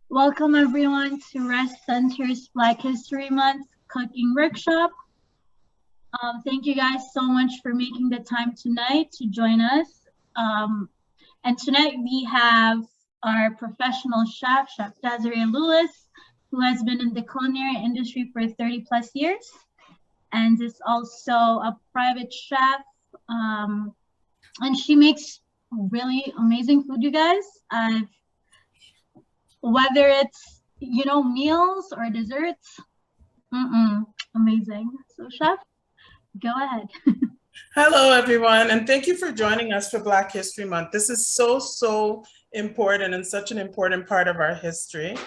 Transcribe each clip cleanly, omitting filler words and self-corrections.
Welcome everyone to Rest Center's Black History Month cooking workshop. Thank you guys so much for making the time tonight to join us. And tonight we have our professional chef, Chef Desiree Lewis, who has been in the culinary industry for 30 plus years and is also a private chef. And she makes really amazing food, you guys. Whether it's, meals or desserts, amazing. So chef, go ahead. Hello, everyone, and thank you for joining us for Black History Month. This is so important and such an important part of our history.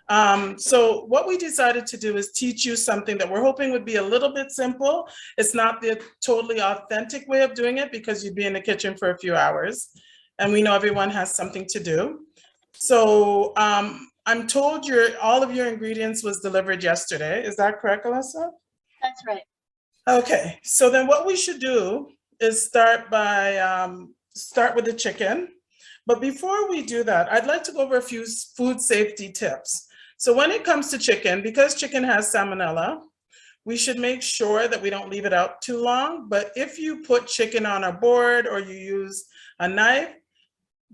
So what we decided to do is teach you something that we're hoping would be a little bit simple. It's not the totally authentic way of doing it because you'd be in the kitchen for a few hours, and we know everyone has something to do. So I'm told all of your ingredients was delivered yesterday. Is that correct, Alyssa? That's right. Okay, so then what we should do is start with the chicken. But before we do that, I'd like to go over a few food safety tips. So when it comes to chicken, because chicken has salmonella, we should make sure that we don't leave it out too long. But if you put chicken on a board or you use a knife,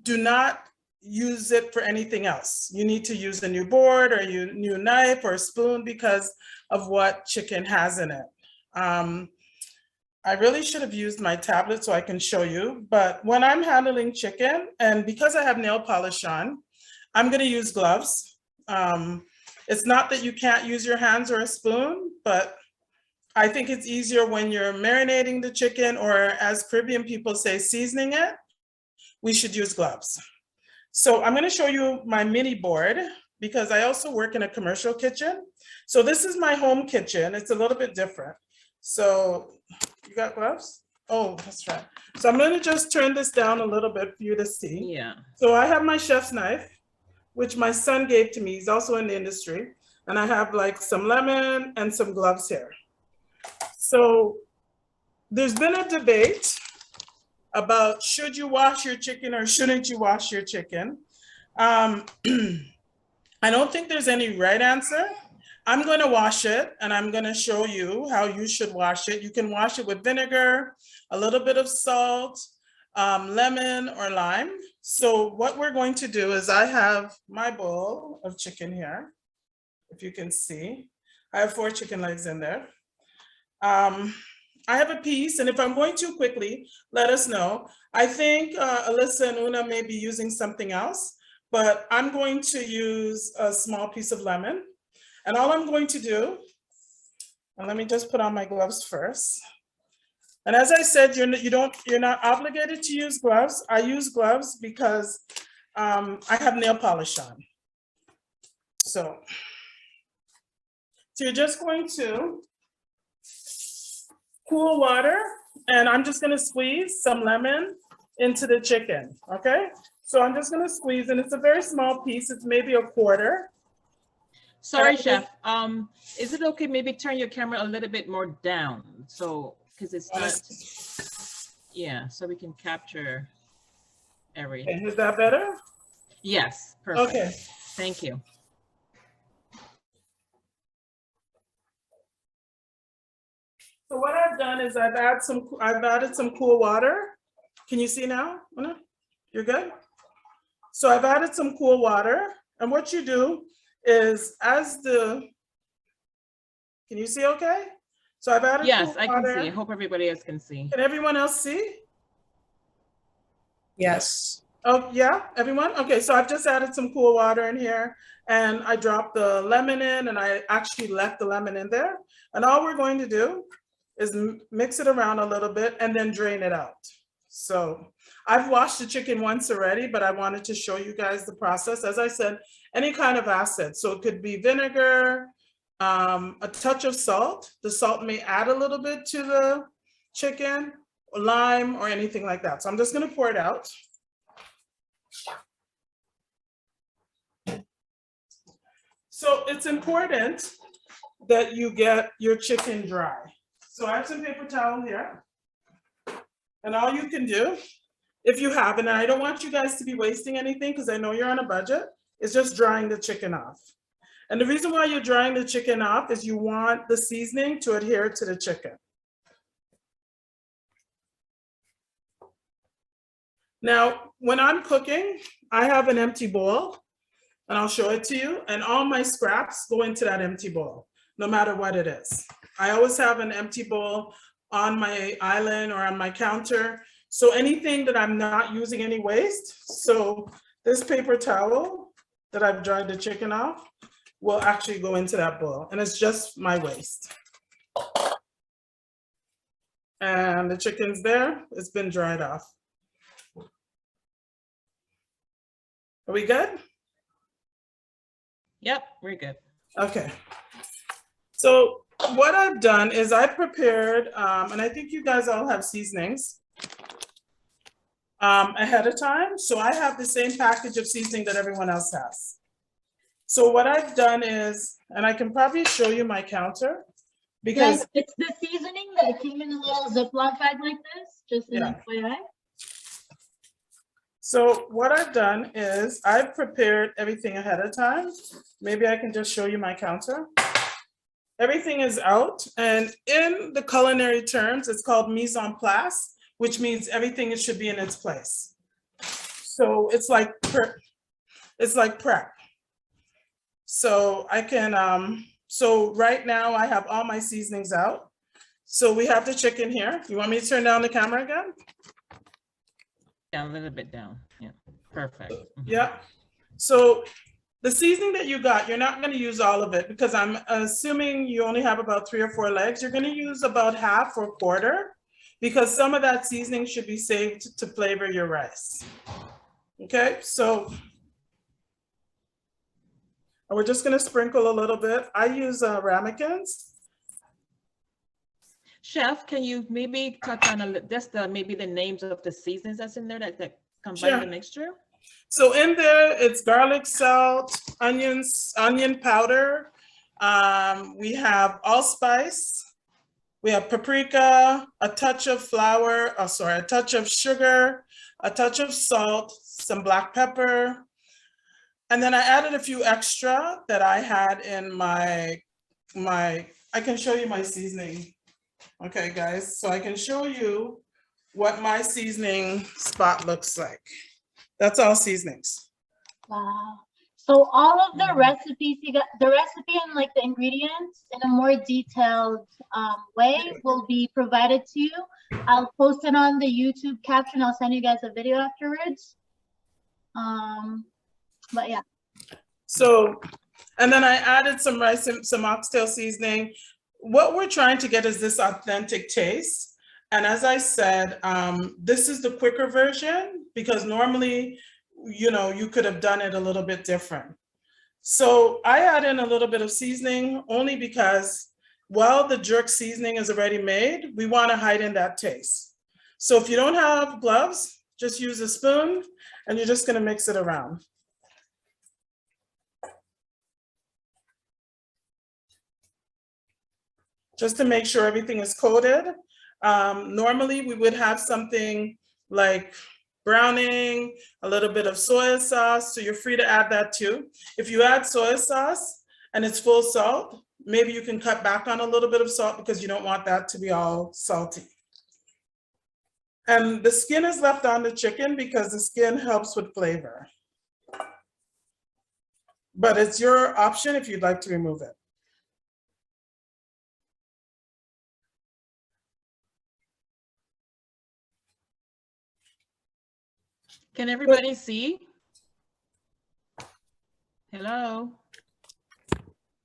do not use it for anything else. You need to use a new board or a new knife or a spoon because of what chicken has in it. I really should have used my tablet so I can show you, but when I'm handling chicken, and because I have nail polish on, I'm going to use gloves. It's not that you can't use your hands or a spoon, but I think it's easier when you're marinating the chicken, or as Caribbean people say, seasoning it, we should use gloves. So I'm going to show you my mini board because I also work in a commercial kitchen. So this is my home kitchen. It's a little bit different. So you got gloves? Oh, that's right. So I'm going to just turn this down a little bit for you to see. Yeah. So I have my chef's knife, which my son gave to me. He's also in the industry. And I have like some lemon and some gloves here. So there's been a debate about should you wash your chicken or shouldn't you wash your chicken. I don't think there's any right answer. I'm going to wash it and I'm going to show you how you should wash it. You can wash it with vinegar, a little bit of salt, lemon or lime. So what we're going to do is I have my bowl of chicken here. If you can see, I have 4 chicken legs in there. I have a piece, and if I'm going too quickly, let us know. I think Alyssa and Una may be using something else, but I'm going to use a small piece of lemon. And all I'm going to do, and let me just put on my gloves first. And as I said, you're not obligated to use gloves. I use gloves because I have nail polish on. So you're just going to cool water, and I'm just going to squeeze some lemon into the chicken. Okay, so I'm just going to squeeze, and it's a very small piece. It's maybe a quarter. Sorry, chef. Is it okay? Maybe turn your camera a little bit more down, so because it's just so we can capture everything. Okay, is that better? Yes, perfect. Okay. Thank you. So what I've done is I've added some cool water. Can you see now? You're good? So I've added some cool water, and what you do is can you see okay? So I've added Yes, cool I water. can see. I hope everybody else can see. Can everyone else see? Yes. Oh, yeah, everyone? Okay, so I've just added some cool water in here, and I dropped the lemon in, and I actually left the lemon in there. And all we're going to do is mix it around a little bit and then drain it out. So I've washed the chicken once already, but I wanted to show you guys the process. As I said, any kind of acid. So it could be vinegar, a touch of salt. The salt may add a little bit to the chicken, or lime, or anything like that. So I'm just going to pour it out. So it's important that you get your chicken dry. So I have some paper towel here. And all you can do, if you have, and I don't want you guys to be wasting anything because I know you're on a budget. is just drying the chicken off. And the reason why you're drying the chicken off is you want the seasoning to adhere to the chicken. Now, when I'm cooking, I have an empty bowl, and I'll show it to you, and all my scraps go into that empty bowl, no matter what it is. I always have an empty bowl on my island or on my counter. So anything that I'm not using any waste, so this paper towel that I've dried the chicken off will actually go into that bowl, and it's just my waste. And the chicken's there, it's been dried off. Are we good? Yep, we're good. Okay. So what I've done is I prepared, and I think you guys all have seasonings ahead of time. So I have the same package of seasoning that everyone else has. So what I've done is, and I can probably show you my counter because Guys, it's the seasoning that came in a little Ziploc bag like this, just an FYI. So what I've done is I've prepared everything ahead of time. Maybe I can just show you my counter. Everything is out, and in the culinary terms, it's called mise en place, which means everything should be in its place. So it's like prep. It's like prep. So I can, so right now I have all my seasonings out. So we have the chicken here. You want me to turn down the camera again? Yeah, a little bit down. Yeah, perfect. Yeah. So the seasoning that you got, you're not going to use all of it because I'm assuming you only have about 3 or 4 legs. You're going to use about half or quarter because some of that seasoning should be saved to flavor your rice. Okay, so we're just going to sprinkle a little bit. I use ramekins. Chef, can you maybe touch on just maybe the names of the seasonings that's in there that combine the mixture? So in there, it's garlic salt, onions, onion powder. We have allspice. We have paprika, a touch of flour, a touch of sugar, a touch of salt, some black pepper. And then I added a few extra that I had in my, I can show you my seasoning. Okay, guys, so I can show you what my seasoning spot looks like. That's all seasonings. Wow. So all of the recipes, you got the recipe and like the ingredients in a more detailed way will be provided to you. I'll post it on the YouTube caption. I'll send you guys a video afterwards. But yeah. So, and then I added some rice and some oxtail seasoning. What we're trying to get is this authentic taste. And as I said, this is the quicker version because normally, you know, you could have done it a little bit different. So I add in a little bit of seasoning only because while the jerk seasoning is already made, we want to heighten that taste. So if you don't have gloves, just use a spoon and you're just going to mix it around. Just to make sure everything is coated. Normally we would have something like browning, a little bit of soy sauce, so you're free to add that too. If you add soy sauce and it's full salt, maybe you can cut back on a little bit of salt because you don't want that to be all salty. And the skin is left on the chicken because the skin helps with flavor. But it's your option if you'd like to remove it. Can everybody see? Hello?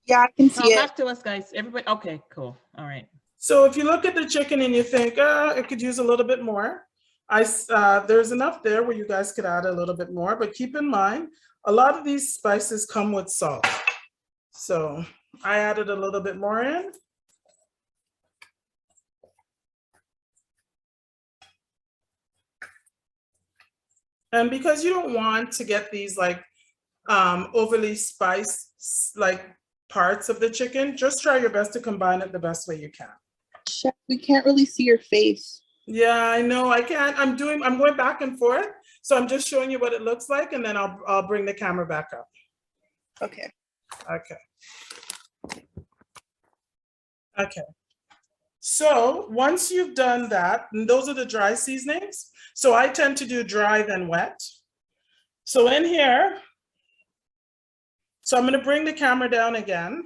Yeah, I can see it. Back to us, guys. Everybody, okay, cool. All right. So if you look at the chicken and you think, it could use a little bit more, there's enough there where you guys could add a little bit more, but keep in mind, a lot of these spices come with salt. So I added a little bit more in. And because you don't want to get these like overly spiced like parts of the chicken, just try your best to combine it the best way you can. Chef, we can't really see your face. Yeah, I know, I can't. I'm going back and forth. So I'm just showing you what it looks like and then I'll bring the camera back up. Okay. Okay. Okay. So once you've done that, and those are the dry seasonings. So I tend to do dry then wet. So in here, so I'm going to bring the camera down again.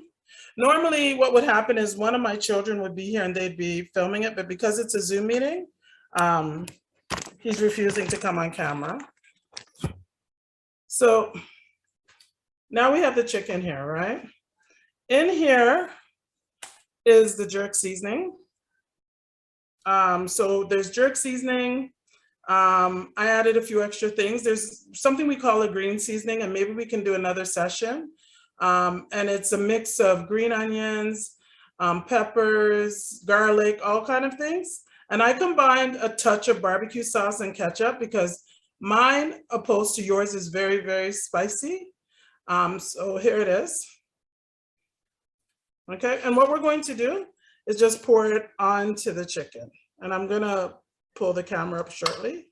Normally what would happen is one of my children would be here and they'd be filming it, but because it's a Zoom meeting, he's refusing to come on camera. So now we have the chicken here, right? In here is the jerk seasoning. So there's jerk seasoning. I added a few extra things. There's something we call a green seasoning, and maybe we can do another session. And it's a mix of green onions, peppers, garlic, all kind of things. And I combined a touch of barbecue sauce and ketchup because mine, opposed to yours, is very, very spicy. So here it is. Okay, and what we're going to do is just pour it onto the chicken. And I'm gonna pull the camera up shortly.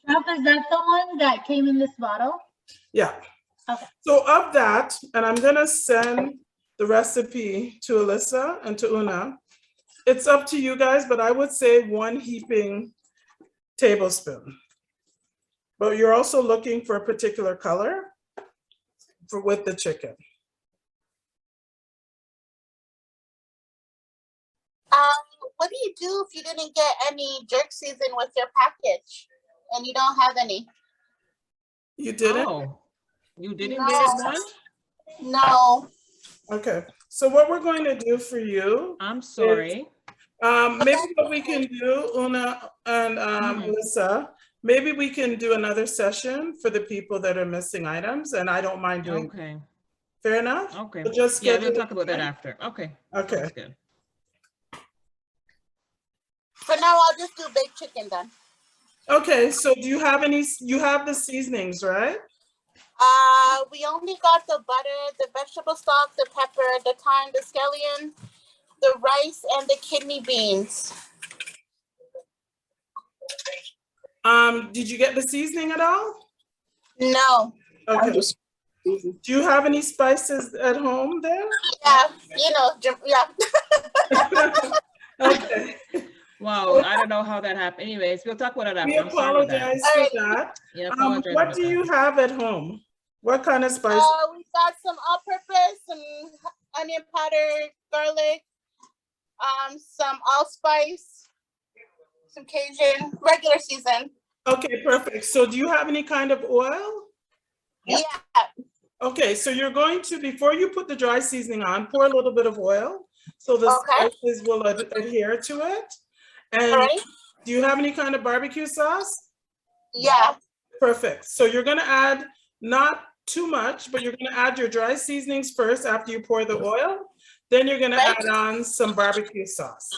Chef, is that the one that came in this bottle? Yeah. Okay. So of that, and I'm gonna send the recipe to Alyssa and to Una. It's up to you guys, but I would say 1 heaping tablespoon. But you're also looking for a particular color with the chicken. What do you do if you didn't get any jerk season with your package and you don't have any? You didn't? Oh, you didn't No. get one? No. Okay. So what we're going to do for you, I'm sorry. maybe what we can do, Una and Alyssa, maybe we can do another session for the people that are missing items, and I don't mind doing. Okay. Fair enough? Okay. We'll just Yeah, schedule we'll talk it about that again. after. Okay. Okay. That's good. For now, I'll just do baked chicken then. Okay, so do you have any, you have the seasonings, right? We only got the butter, the vegetable stock, the pepper, the thyme, the scallion, the rice, and the kidney beans. Did you get the seasoning at all? No. Okay. Do you have any spices at home there? Yeah, you know, yeah. Okay. Wow, I don't know how that happened. Anyways, we'll talk about it after. We I'm sorry about that. apologize for that. Yeah, apologize What about do that. you have at home? What kind of spice? We got some all-purpose, some onion powder, garlic, some allspice, some Cajun, regular season. Okay, perfect. So do you have any kind of oil? Yeah. Okay, so you're going to, before you put the dry seasoning on, pour a little bit of oil so the spices will adhere to it. And Alright. do you have any kind of barbecue sauce? Yeah. Perfect. So you're gonna add not too much, but you're gonna add your dry seasonings first after you pour the oil. Then you're gonna add on some barbecue sauce.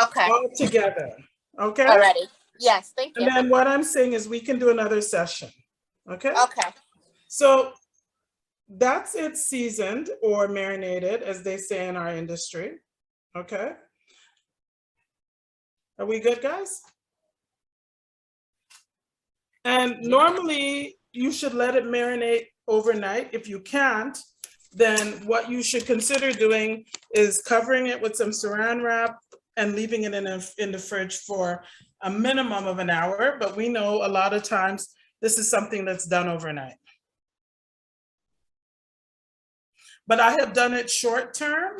Okay. All together, okay? Alrighty. Yes, thank you. And then what I'm saying is we can do another session, okay? Okay. So that's it, seasoned or marinated, as they say in our industry, okay? Are we good, guys? And normally you should let it marinate overnight. If you can't, then what you should consider doing is covering it with some saran wrap and leaving it in the fridge for a minimum of an hour. But we know a lot of times this is something that's done overnight. But I have done it short term,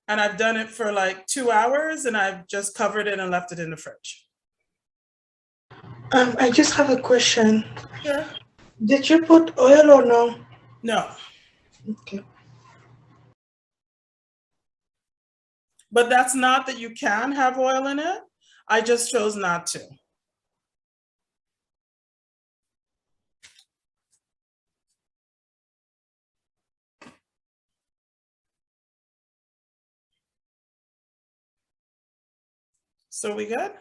and I've done it for like 2 hours, and I've just covered it and left it in the fridge. I just have a question. Sure. Did you put oil or no? No. Okay. But that's not that you can have oil in it. I just chose not to. So we good?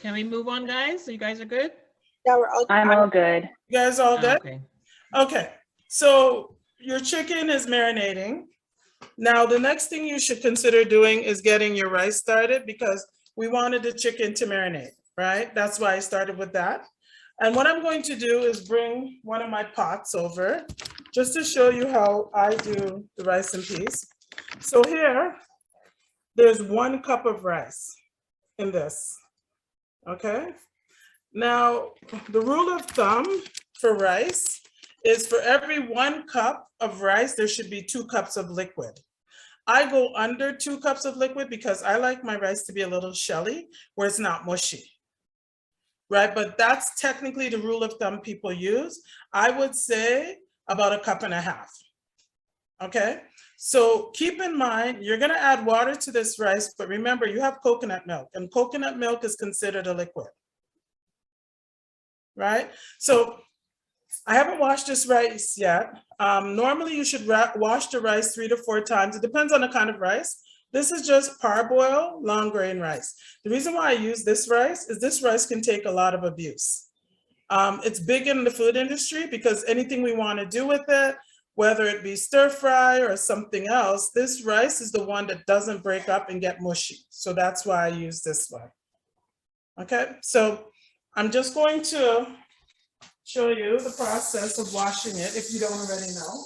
Can we move on, guys? So you guys are good? Yeah, we're all I'm all good. You guys all good? Okay. Okay, so your chicken is marinating. Now, the next thing you should consider doing is getting your rice started because we wanted the chicken to marinate, right? That's why I started with that. And what I'm going to do is bring one of my pots over just to show you how I do the rice and peas. So here, there's 1 cup of rice in this, okay? Now, the rule of thumb for rice is for every 1 cup of rice, there should be 2 cups of liquid. I go under 2 cups of liquid because I like my rice to be a little shelly where it's not mushy, right? But that's technically the rule of thumb people use. I would say about 1.5 cups, okay? So keep in mind, you're gonna add water to this rice, but remember you have coconut milk and coconut milk is considered a liquid, right? So I haven't washed this rice yet. Normally you should wash the rice 3 to 4 times. It depends on the kind of rice. This is just parboil, long grain rice. The reason why I use this rice is this rice can take a lot of abuse. It's big in the food industry because anything we want to do with it, whether it be stir fry or something else, this rice is the one that doesn't break up and get mushy. So that's why I use this one. Okay, so I'm just going to show you the process of washing it if you don't already know.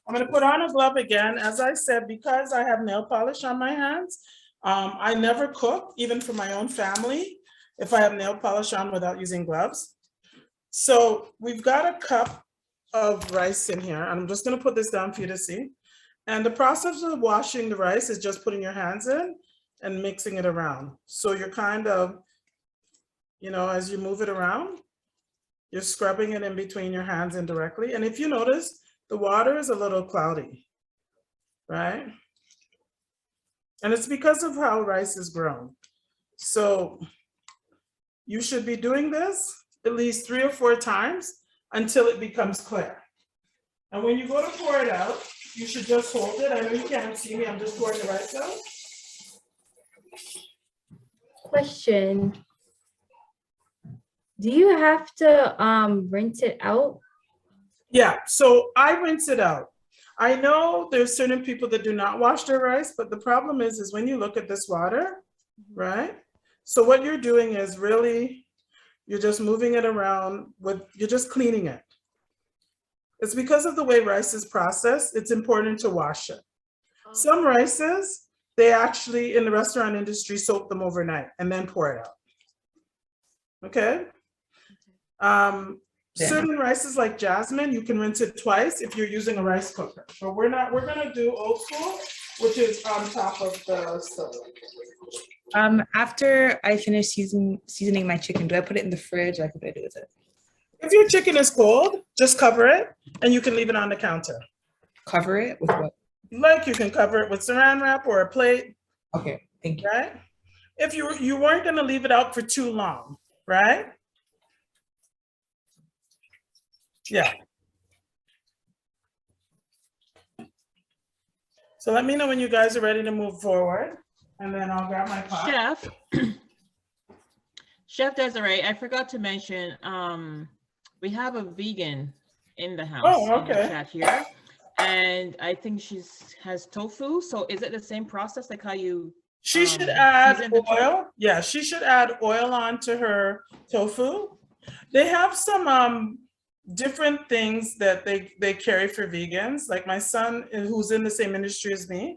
I'm going to put on a glove again. As I said, because I have nail polish on my hands, I never cook, even for my own family, if I have nail polish on without using gloves. So we've got 1 cup of rice in here, and I'm just going to put this down for you to see. And the process of washing the rice is just putting your hands in and mixing it around. So you're kind of, you know, as you move it around, you're scrubbing it in between your hands indirectly. And if you notice, the water is a little cloudy, right? And it's because of how rice is grown. So you should be doing this at least 3 or 4 times until it becomes clear. And when you go to pour it out, you should just hold it. I know you can't see me, I'm just pouring the rice out. Question. Do you have to rinse it out? Yeah, so I rinse it out. I know there's certain people that do not wash their rice, but the problem is when you look at this water, right? So what you're doing is really, you're just moving it around you're just cleaning it. It's because of the way rice is processed, it's important to wash it. Some rices, they actually, in the restaurant industry, soak them overnight and then pour it out. Okay? Certain rices like jasmine, you can rinse it twice if you're using a rice cooker. But we're gonna do old school, which is on top of the stove. After I finish seasoning my chicken, do I put it in the fridge? Like, what do I do with it? If your chicken is cold, just cover it and you can leave it on the counter. Cover it with what? Like you can cover it with saran wrap or a plate. Okay, thank you. Right? If you weren't gonna leave it out for too long, right? Yeah. So let me know when you guys are ready to move forward and then I'll grab my pot. Chef Desiree, I forgot to mention, we have a vegan in the house. Oh, in the okay. chat here. And I think has tofu. So is it the same process like how you? She should add season the oil. Yeah, she should add oil onto her tofu. They have some different things that they carry for vegans. Like my son, who's in the same industry as me,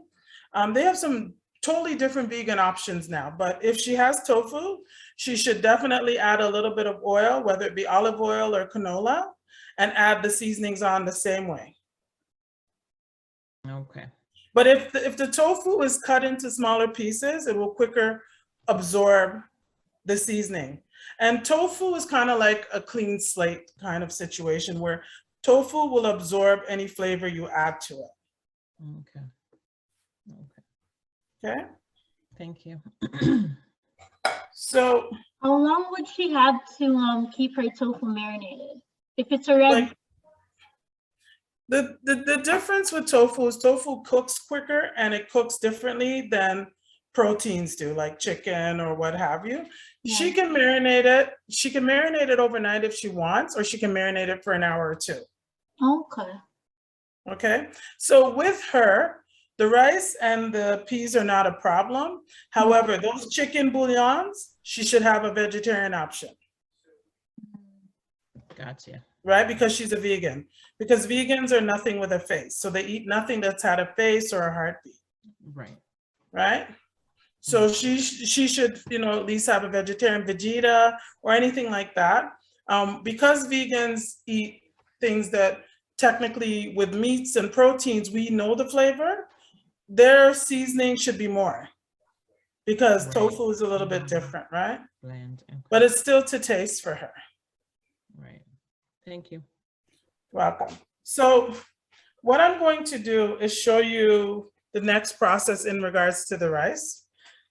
they have some totally different vegan options now. But if she has tofu, she should definitely add a little bit of oil, whether it be olive oil or canola, and add the seasonings on the same way. Okay. But if the tofu is cut into smaller pieces, it will quicker absorb the seasoning. And tofu is kind of like a clean slate kind of situation where tofu will absorb any flavor you add to it. Okay. Okay. Thank you. So how long would she have to keep her tofu marinated? If it's already like, the difference with tofu is tofu cooks quicker and it cooks differently than proteins do, like chicken or what have you. Yeah. She can marinate it. She can marinate it overnight if she wants, or she can marinate it for an hour or 2. Okay. Okay, so with her, the rice and the peas are not a problem. However, those chicken bouillons, she should have a vegetarian option. Gotcha. Right, because she's a vegan. Because vegans are nothing with a face. So they eat nothing that's had a face or a heartbeat. Right. Right? So she should, you know, at least have a vegetarian vegeta or anything like that. Because vegans eat things that technically with meats and proteins, we know the flavor, their seasoning should be more because Right. tofu is a little bit different, right? Bland. Okay. But it's still to taste for her. Right. Thank you. Welcome. So what I'm going to do is show you the next process in regards to the rice.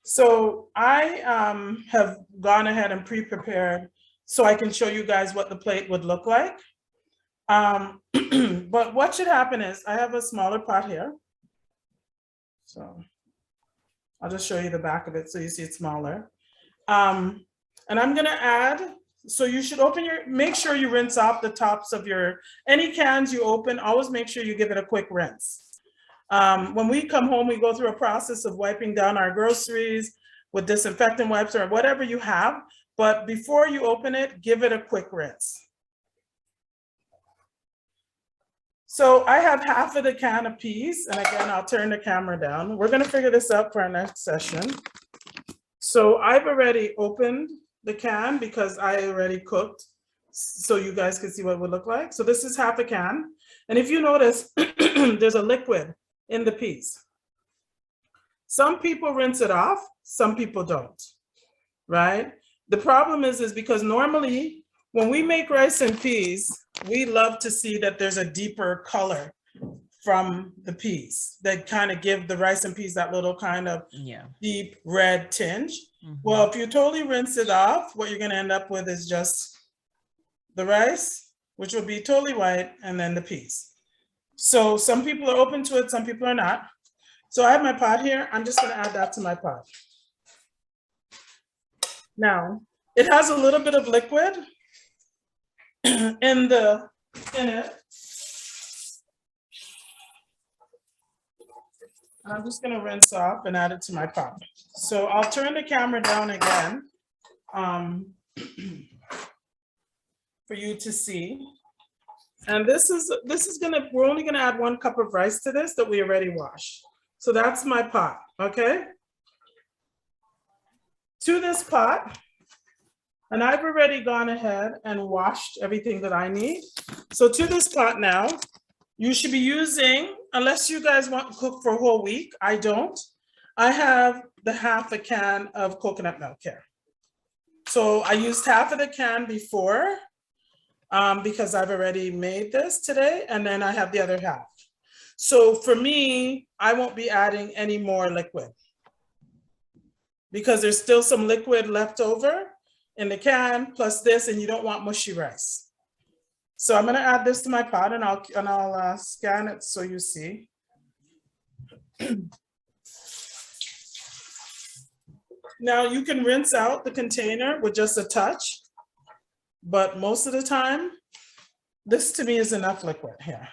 So I have gone ahead and pre-prepared so I can show you guys what the plate would look like. But what should happen is I have a smaller pot here. So I'll just show you the back of it so you see it's smaller. And I'm gonna add, so you should make sure you rinse off the tops of any cans you open, always make sure you give it a quick rinse. When we come home, we go through a process of wiping down our groceries with disinfectant wipes or whatever you have, but before you open it, give it a quick rinse. So I have half of the can of peas, and again, I'll turn the camera down. We're gonna figure this out for our next session. So I've already opened the can because I already cooked, so you guys can see what it would look like. So this is half a can. And if you notice, there's a liquid in the peas. Some people rinse it off, some people don't, right? The problem is because normally when we make rice and peas, we love to see that there's a deeper color from the peas that kind of give the rice and peas that little kind of deep red tinge. Well, if you totally rinse it off, what you're gonna end up with is just the rice, which will be totally white, and then the peas. So some people are open to it, some people are not. So I have my pot here. I'm just gonna add that to my pot. Now, it has a little bit of liquid in it. I'm just gonna rinse off and add it to my pot. So I'll turn the camera down again for you to see. And we're only gonna add 1 cup of rice to this that we already washed. So that's my pot, okay? To this pot, and I've already gone ahead and washed everything that I need. So to this pot now, you should be using, unless you guys want to cook for a whole week, I don't. I have the half a can of coconut milk here. So I used half of the can before because I've already made this today, and then I have the other half. So for me, I won't be adding any more liquid because there's still some liquid left over in the can, plus this, and you don't want mushy rice. So I'm gonna add this to my pot and I'll scan it so you see. Now you can rinse out the container with just a touch, but most of the time, this to me is enough liquid here.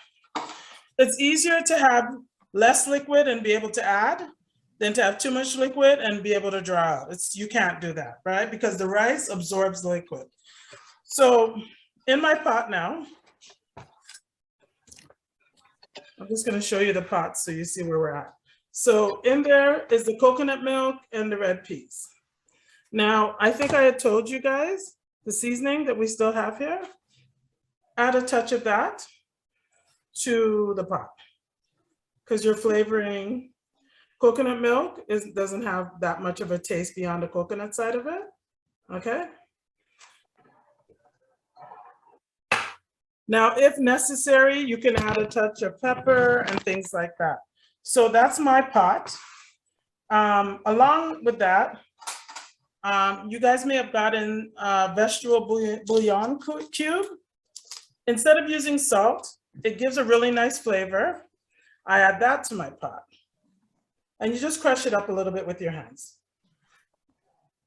It's easier to have less liquid and be able to add than to have too much liquid and be able to draw out. You can't do that, right? Because the rice absorbs the liquid. So in my pot now, I'm just gonna show you the pot so you see where we're at. So in there is the coconut milk and the red peas. Now, I think I had told you guys the seasoning that we still have here. Add a touch of that to the pot because you're flavoring. Coconut milk doesn't have that much of a taste beyond the coconut side of it, okay? Now, if necessary, you can add a touch of pepper and things like that. So that's my pot. Along with that, you guys may have gotten a vegetable bouillon cube. Instead of using salt, it gives a really nice flavor. I add that to my pot. And you just crush it up a little bit with your hands.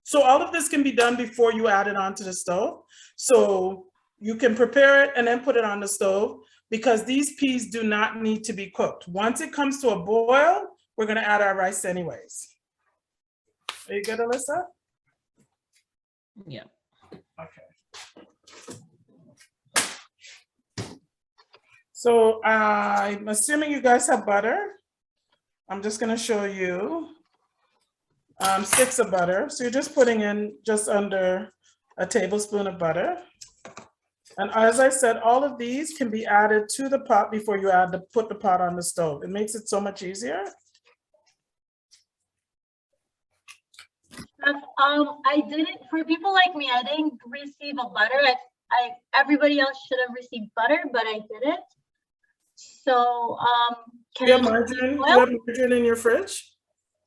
So all of this can be done before you add it onto the stove. So you can prepare it and then put it on the stove. because these peas do not need to be cooked. Once it comes to a boil, we're gonna add our rice anyways. Are you good, Alyssa? Yeah. Okay. So I'm assuming you guys have butter. I'm just gonna show you sticks of butter. So you're just putting in just under a tablespoon of butter. And as I said, all of these can be added to the pot before you put the pot on the stove. It makes it so much easier. I didn't, for people like me, I didn't receive a butter. Everybody else should have received butter, but I didn't. So, can Do you have I use margarine? Do oil? you have margarine in your fridge?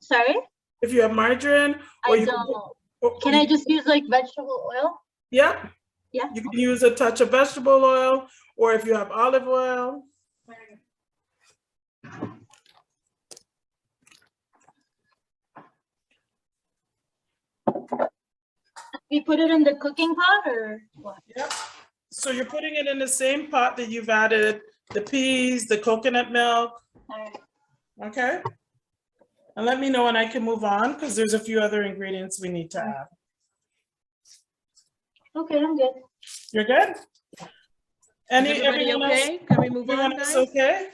Sorry, If you have margarine, or I don't. Can I just use like vegetable oil? Yeah, Yeah. you can use a touch of vegetable oil, or if you have olive oil. We put it in the cooking pot or what? Yep. So you're putting it in the same pot that you've added the peas, the coconut milk. All right. Okay. And let me know when I can move on, because there's a few other ingredients we need to add. Okay, I'm good. You're good? Is everybody Everyone okay? else? Can we move Everyone on, else guys? okay?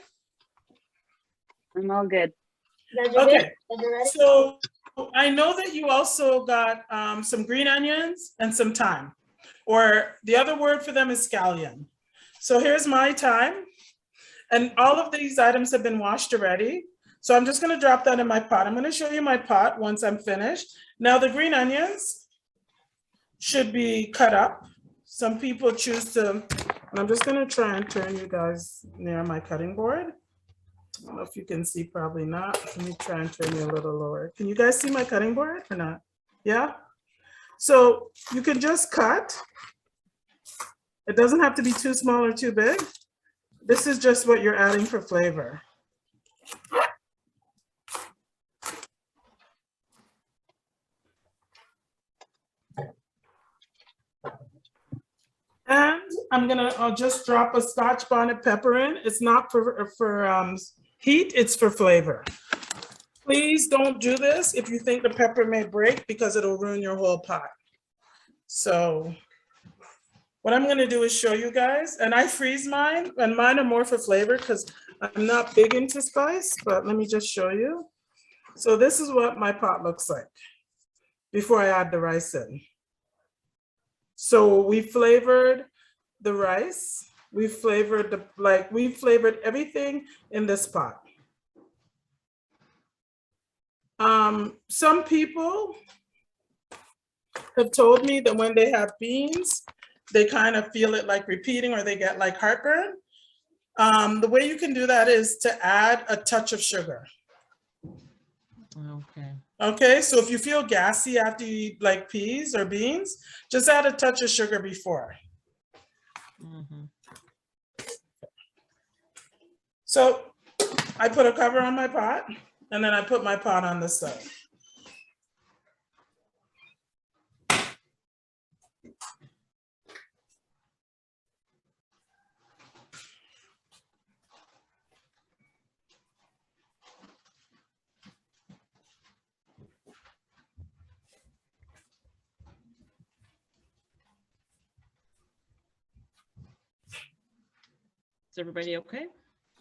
I'm all good. You guys are good? Okay. You guys are ready? So I know that you also got some green onions and some thyme, or the other word for them is scallion. So here's my thyme, and all of these items have been washed already. So I'm just gonna drop that in my pot. I'm gonna show you my pot once I'm finished. Now the green onions should be cut up. Some people choose to, and I'm just gonna try and turn you guys near my cutting board. I don't know if you can see, probably not. Let me try and turn you a little lower. Can you guys see my cutting board or not? Yeah? So you can just cut. It doesn't have to be too small or too big. This is just what you're adding for flavor. And I'll just drop a Scotch bonnet pepper in. It's not for heat, it's for flavor. Please don't do this if you think the pepper may break, because it'll ruin your whole pot. So what I'm gonna do is show you guys, and I freeze mine, and mine are more for flavor because I'm not big into spice, but let me just show you. So this is what my pot looks like before I add the rice in. So we flavored the rice, we flavored everything in this pot. Some people have told me that when they have beans, they kind of feel it like repeating, or they get like heartburn. The way you can do that is to add a touch of sugar. Okay. Okay, so if you feel gassy after you eat like peas or beans, just add a touch of sugar before. Mm-hmm. So I put a cover on my pot, and then I put my pot on the stove. Is everybody okay?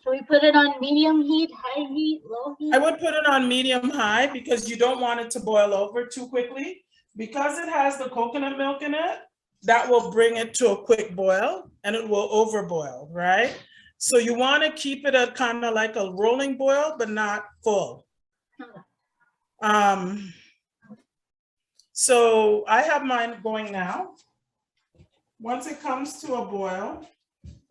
So we put it on medium heat, high heat, low heat? I would put it on medium high because you don't want it to boil over too quickly. Because it has the coconut milk in it, that will bring it to a quick boil and it will overboil, right? So you want to keep it at kind of like a rolling boil, but not full. So I have mine going now. Once it comes to a boil,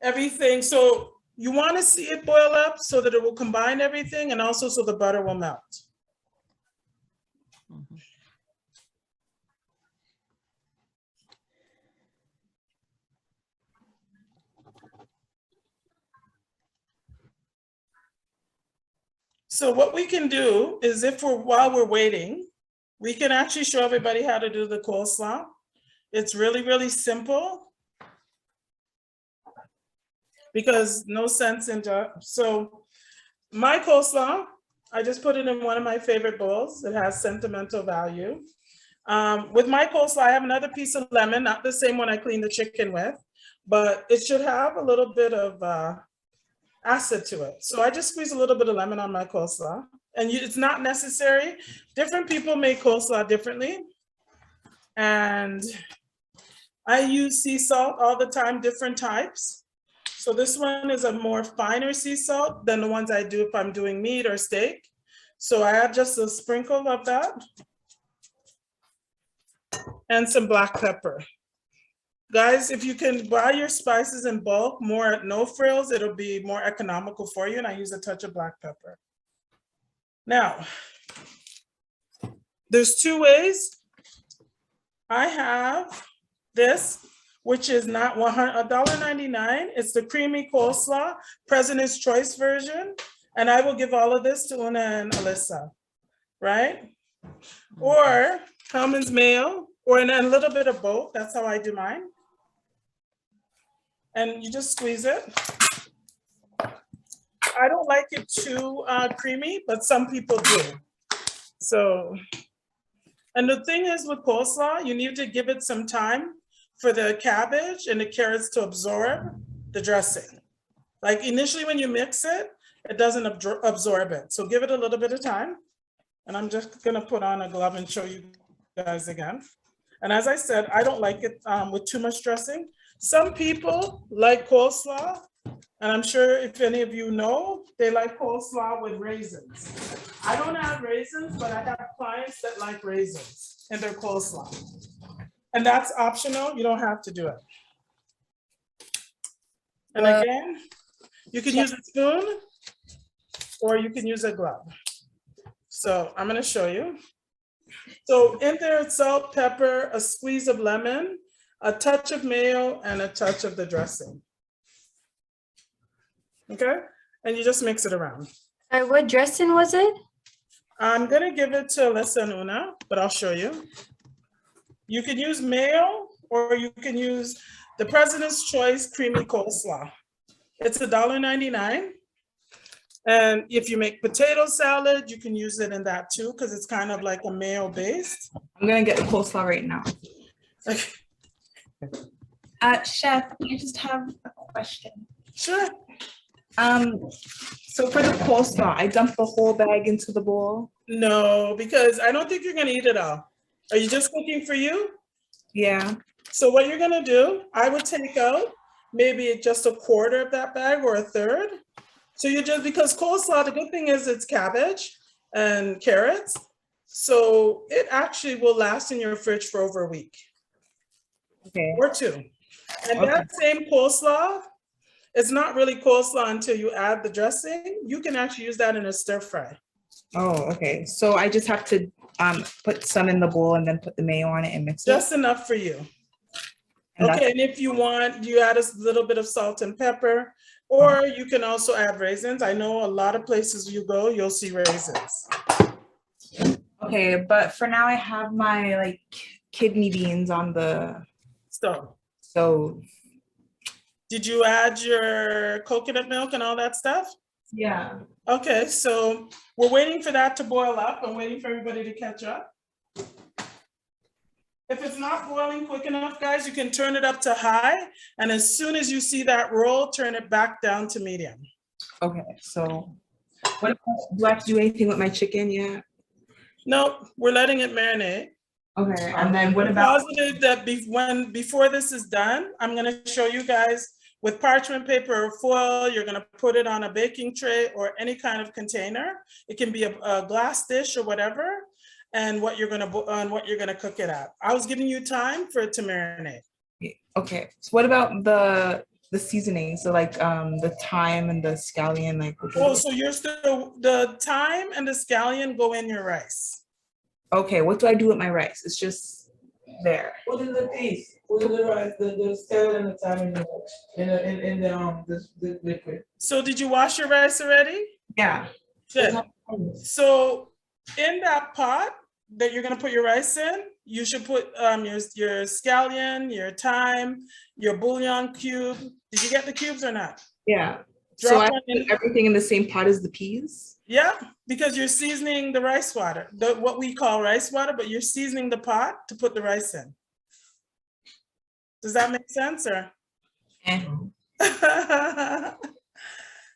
everything, so you want to see it boil up so that it will combine everything, and also so the butter will melt. Mm-hmm. So what we can do is, while we're waiting, we can actually show everybody how to do the coleslaw. It's really, really simple. because no sense in, so my coleslaw, I just put it in one of my favorite bowls. It has sentimental value. With my coleslaw, I have another piece of lemon, not the same one I cleaned the chicken with, but it should have a little bit of acid to it. So I just squeeze a little bit of lemon on my coleslaw, and it's not necessary. Different people make coleslaw differently. And I use sea salt all the time, different types. So this one is a more finer sea salt than the ones I do if I'm doing meat or steak. So I add just a sprinkle of that and some black pepper. Guys, if you can buy your spices in bulk, more no frills, it'll be more economical for you. And I use a touch of black pepper. Now, there's two ways. I have this, which is not $1.99. It's the creamy coleslaw, President's Choice version. And I will give all of this to Una and Alyssa, right? Or Hellman's Mayo, or a little bit of both. That's how I do mine. And you just squeeze it. I don't like it too creamy, but some people do. So, and the thing is with coleslaw, you need to give it some time for the cabbage and the carrots to absorb the dressing. Like initially when you mix it, it doesn't absorb it. So give it a little bit of time. And I'm just gonna put on a glove and show you guys again. And as I said, I don't like it with too much dressing. Some people like coleslaw, and I'm sure if any of you know, they like coleslaw with raisins. I don't have raisins, but I have clients that like raisins in their coleslaw. And that's optional, you don't have to do it. And again, you can use a spoon or you can use a glove. So I'm gonna show you. So in there it's salt, pepper, a squeeze of lemon, a touch of mayo, and a touch of the dressing. Okay, and you just mix it around. What dressing was it? I'm gonna give it to Alyssa and Una, but I'll show you. You can use mayo or you can use the President's Choice Creamy Coleslaw. It's $1.99. And if you make potato salad, you can use it in that too, because it's kind of like a mayo based. I'm gonna get the coleslaw right now. Okay. Chef, I just have a question. Sure. So for the coleslaw, I dump the whole bag into the bowl? No, because I don't think you're gonna eat it all. Are you just cooking for you? Yeah. So what you're gonna do, I would take out maybe just a quarter of that bag or a third. So you just, because coleslaw, the good thing is it's cabbage and carrots. So it actually will last in your fridge for over a week. Okay. Or two. And that same coleslaw, it's not really coleslaw until you add the dressing. You can actually use that in a stir fry. Oh, okay. So I just have to put some in the bowl and then put the mayo on it and mix it? Just enough for you. Okay, and if you want, you add a little bit of salt and pepper, or you can also add raisins. I know a lot of places you go, you'll see raisins. Okay, but for now I have my like kidney beans on the stove. So did you add your coconut milk and all that stuff? Yeah. Okay, so we're waiting for that to boil up. I'm waiting for everybody to catch up. If it's not boiling quick enough, guys, you can turn it up to high. And as soon as you see that roll, turn it back down to medium. Okay, so what do I have to do anything with my chicken yet? No, we're letting it marinate. Okay, and then what about? Positive that before this is done, I'm gonna show you guys with parchment paper or foil, you're gonna put it on a baking tray or any kind of container. It can be a glass dish or whatever. And what you're gonna cook it at. I was giving you time for it to marinate. Okay. So what about the seasoning? So like the thyme and the scallion, like. Oh, so you're still the thyme and the scallion go in your rice. Okay. What do I do with my rice? It's just there. Put in the piece. Put in the rice, the scallion and the thyme in the liquid. So did you wash your rice already? Yeah. Good. So in that pot that you're gonna put your rice in, you should put your scallion, your thyme, your bouillon cube. Did you get the cubes or not? Yeah. So Drop I one put in. everything in the same pot as the peas? Yeah, because you're seasoning the rice water, what we call rice water, but you're seasoning the pot to put the rice in. Does that make sense, or?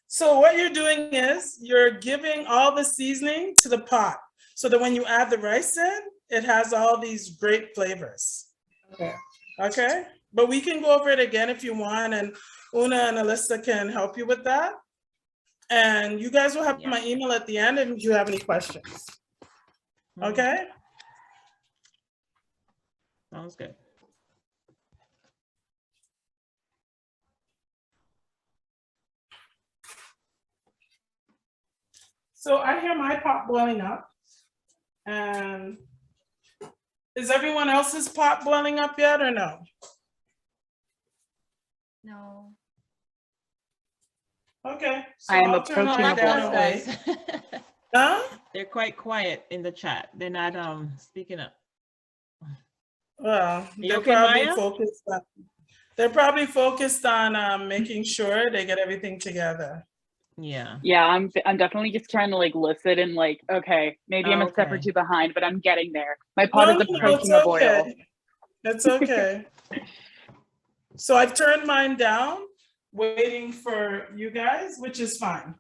So what you're doing is you're giving all the seasoning to the pot so that when you add the rice in, it has all these great flavors. Okay. Okay, but we can go over it again if you want, and Una and Alyssa can help you with that. And you guys will have my email at the end if you have any questions. Okay? Sounds good. So I hear my pot boiling up. And is everyone else's pot boiling up yet or no? No. Okay. So I am I'll turn approaching my a down boil. away. Huh? They're quite quiet in the chat. They're not speaking up. Well, You they're okay, probably Maya? focused on, they're probably focused on making sure they get everything together. Yeah. Yeah, I'm definitely just trying to like listen and like, okay, maybe I'm a step or Okay. two behind, but I'm getting there. My pot is No, it's approaching a boil. okay. It's okay. So I've turned mine down, waiting for you guys, which is fine.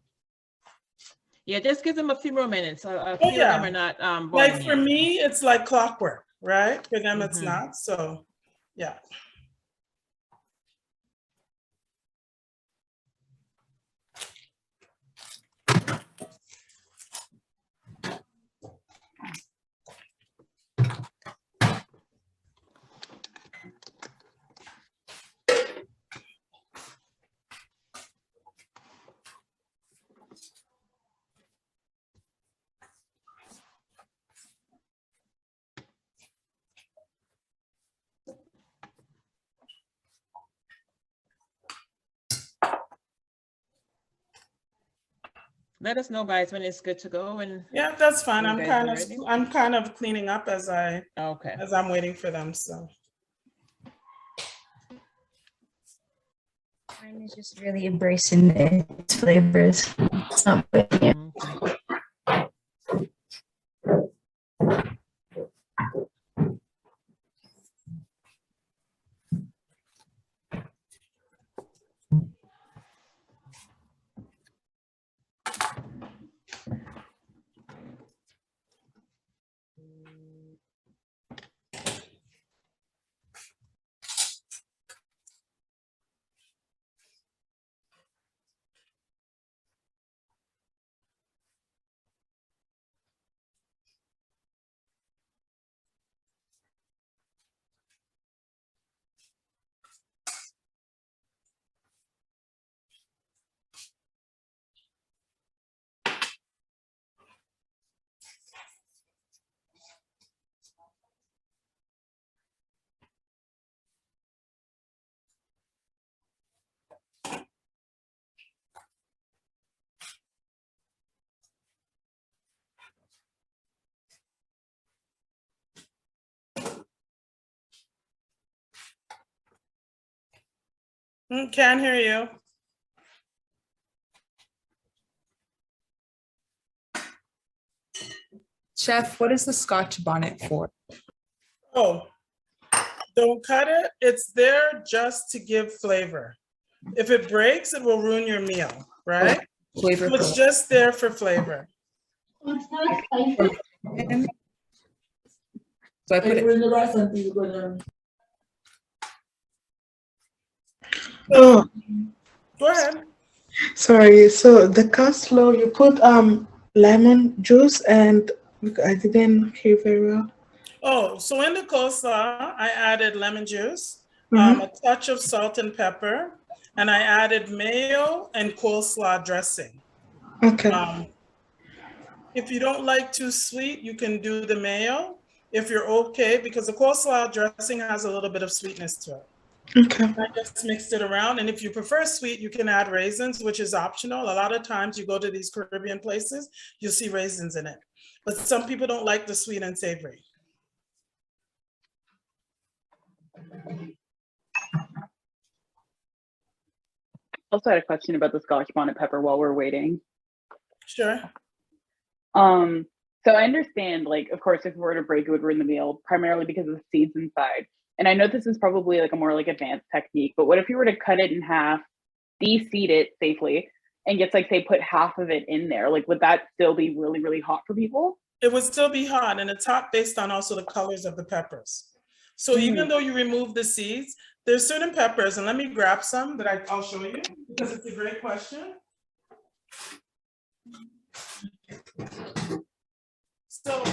Yeah, just give them a few more minutes. A Oh, few of them yeah. are not Like boiling for yet. me, it's like clockwork, right? For them, it's Mhm. not. So, yeah. Let us know, guys, when it's good to go. And Yeah, that's fine. you guys are ready? I'm kind of cleaning up as Okay. I'm waiting for them. So. Mine is just really embracing its flavors. It's not putting it. Okay. Can't hear you. Chef, what is the Scotch bonnet for? Oh, don't cut it. It's there just to give flavor. If it breaks, it will ruin your meal, right? Flavor. So it's just there for flavor. It's not spicy. So I put Hey, it. bring the rice and peas, brother. Oh, Go ahead. sorry. So the coleslaw, you put lemon juice and I didn't hear very well. Oh, so in the coleslaw, I added lemon juice, Mhm. a touch of salt and pepper, and I added mayo and coleslaw dressing. Okay. If you don't like too sweet, you can do the mayo. If you're okay, because the coleslaw dressing has a little bit of sweetness to it. Okay. I just mixed it around. And if you prefer sweet, you can add raisins, which is optional. A lot of times you go to these Caribbean places, you'll see raisins in it. But some people don't like the sweet and savory. also had a question about the Scotch bonnet pepper while we're waiting. Sure. So I understand, like, of course, if we were to break, it would ruin the meal, primarily because of the seeds inside. And I know this is probably like a more like advanced technique, but what if you were to cut it in half, de-seed it safely, and just like say put half of it in there? Like, would that still be really, really hot for people? It would still be hot, and it's hot based on also the colors of the peppers. So even though you remove the seeds, there's certain peppers, and let me grab some that I'll show you because it's a great question. So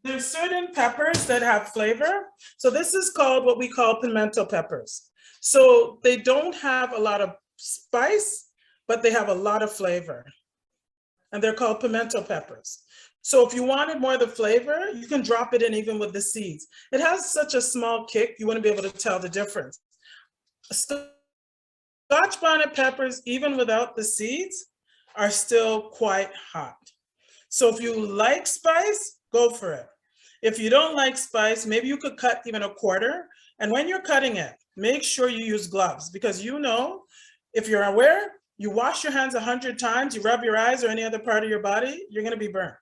there's certain peppers that have flavor. So this is called what we call pimento peppers. So they don't have a lot of spice, but they have a lot of flavor. And they're called pimento peppers. So if you wanted more of the flavor, you can drop it in even with the seeds. It has such a small kick, you wouldn't be able to tell the difference. Scotch bonnet peppers, even without the seeds, are still quite hot. So if you like spice, go for it. If you don't like spice, maybe you could cut even a quarter. And when you're cutting it, make sure you use gloves because you know, if you're aware, you wash your hands 100 times, you rub your eyes or any other part of your body, you're gonna be burnt,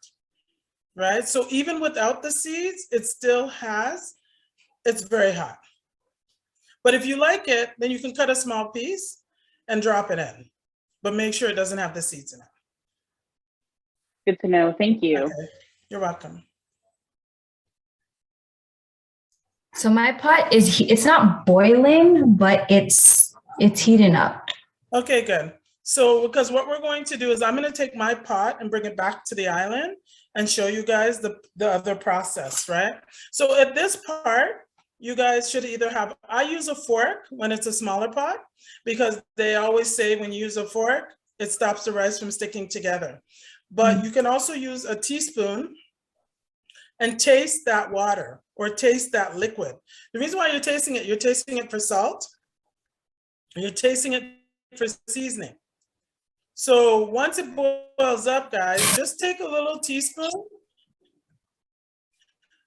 right? So even without the seeds, it still has, it's very hot. But if you like it, then you can cut a small piece and drop it in, but make sure it doesn't have the seeds in it. Good to know. Thank you. Okay. You're welcome. So my pot is, it's not boiling, but it's heating up. Okay, good. So because what we're going to do is I'm going to take my pot and bring it back to the island and show you guys the other process, right? So at this part, you guys should either have, I use a fork when it's a smaller pot because they always say when you use a fork, it stops the rice from sticking together. But you can also use a teaspoon and taste that water or taste that liquid. The reason why you're tasting it for salt, you're tasting it for seasoning. So once it boils up, guys, just take a little teaspoon.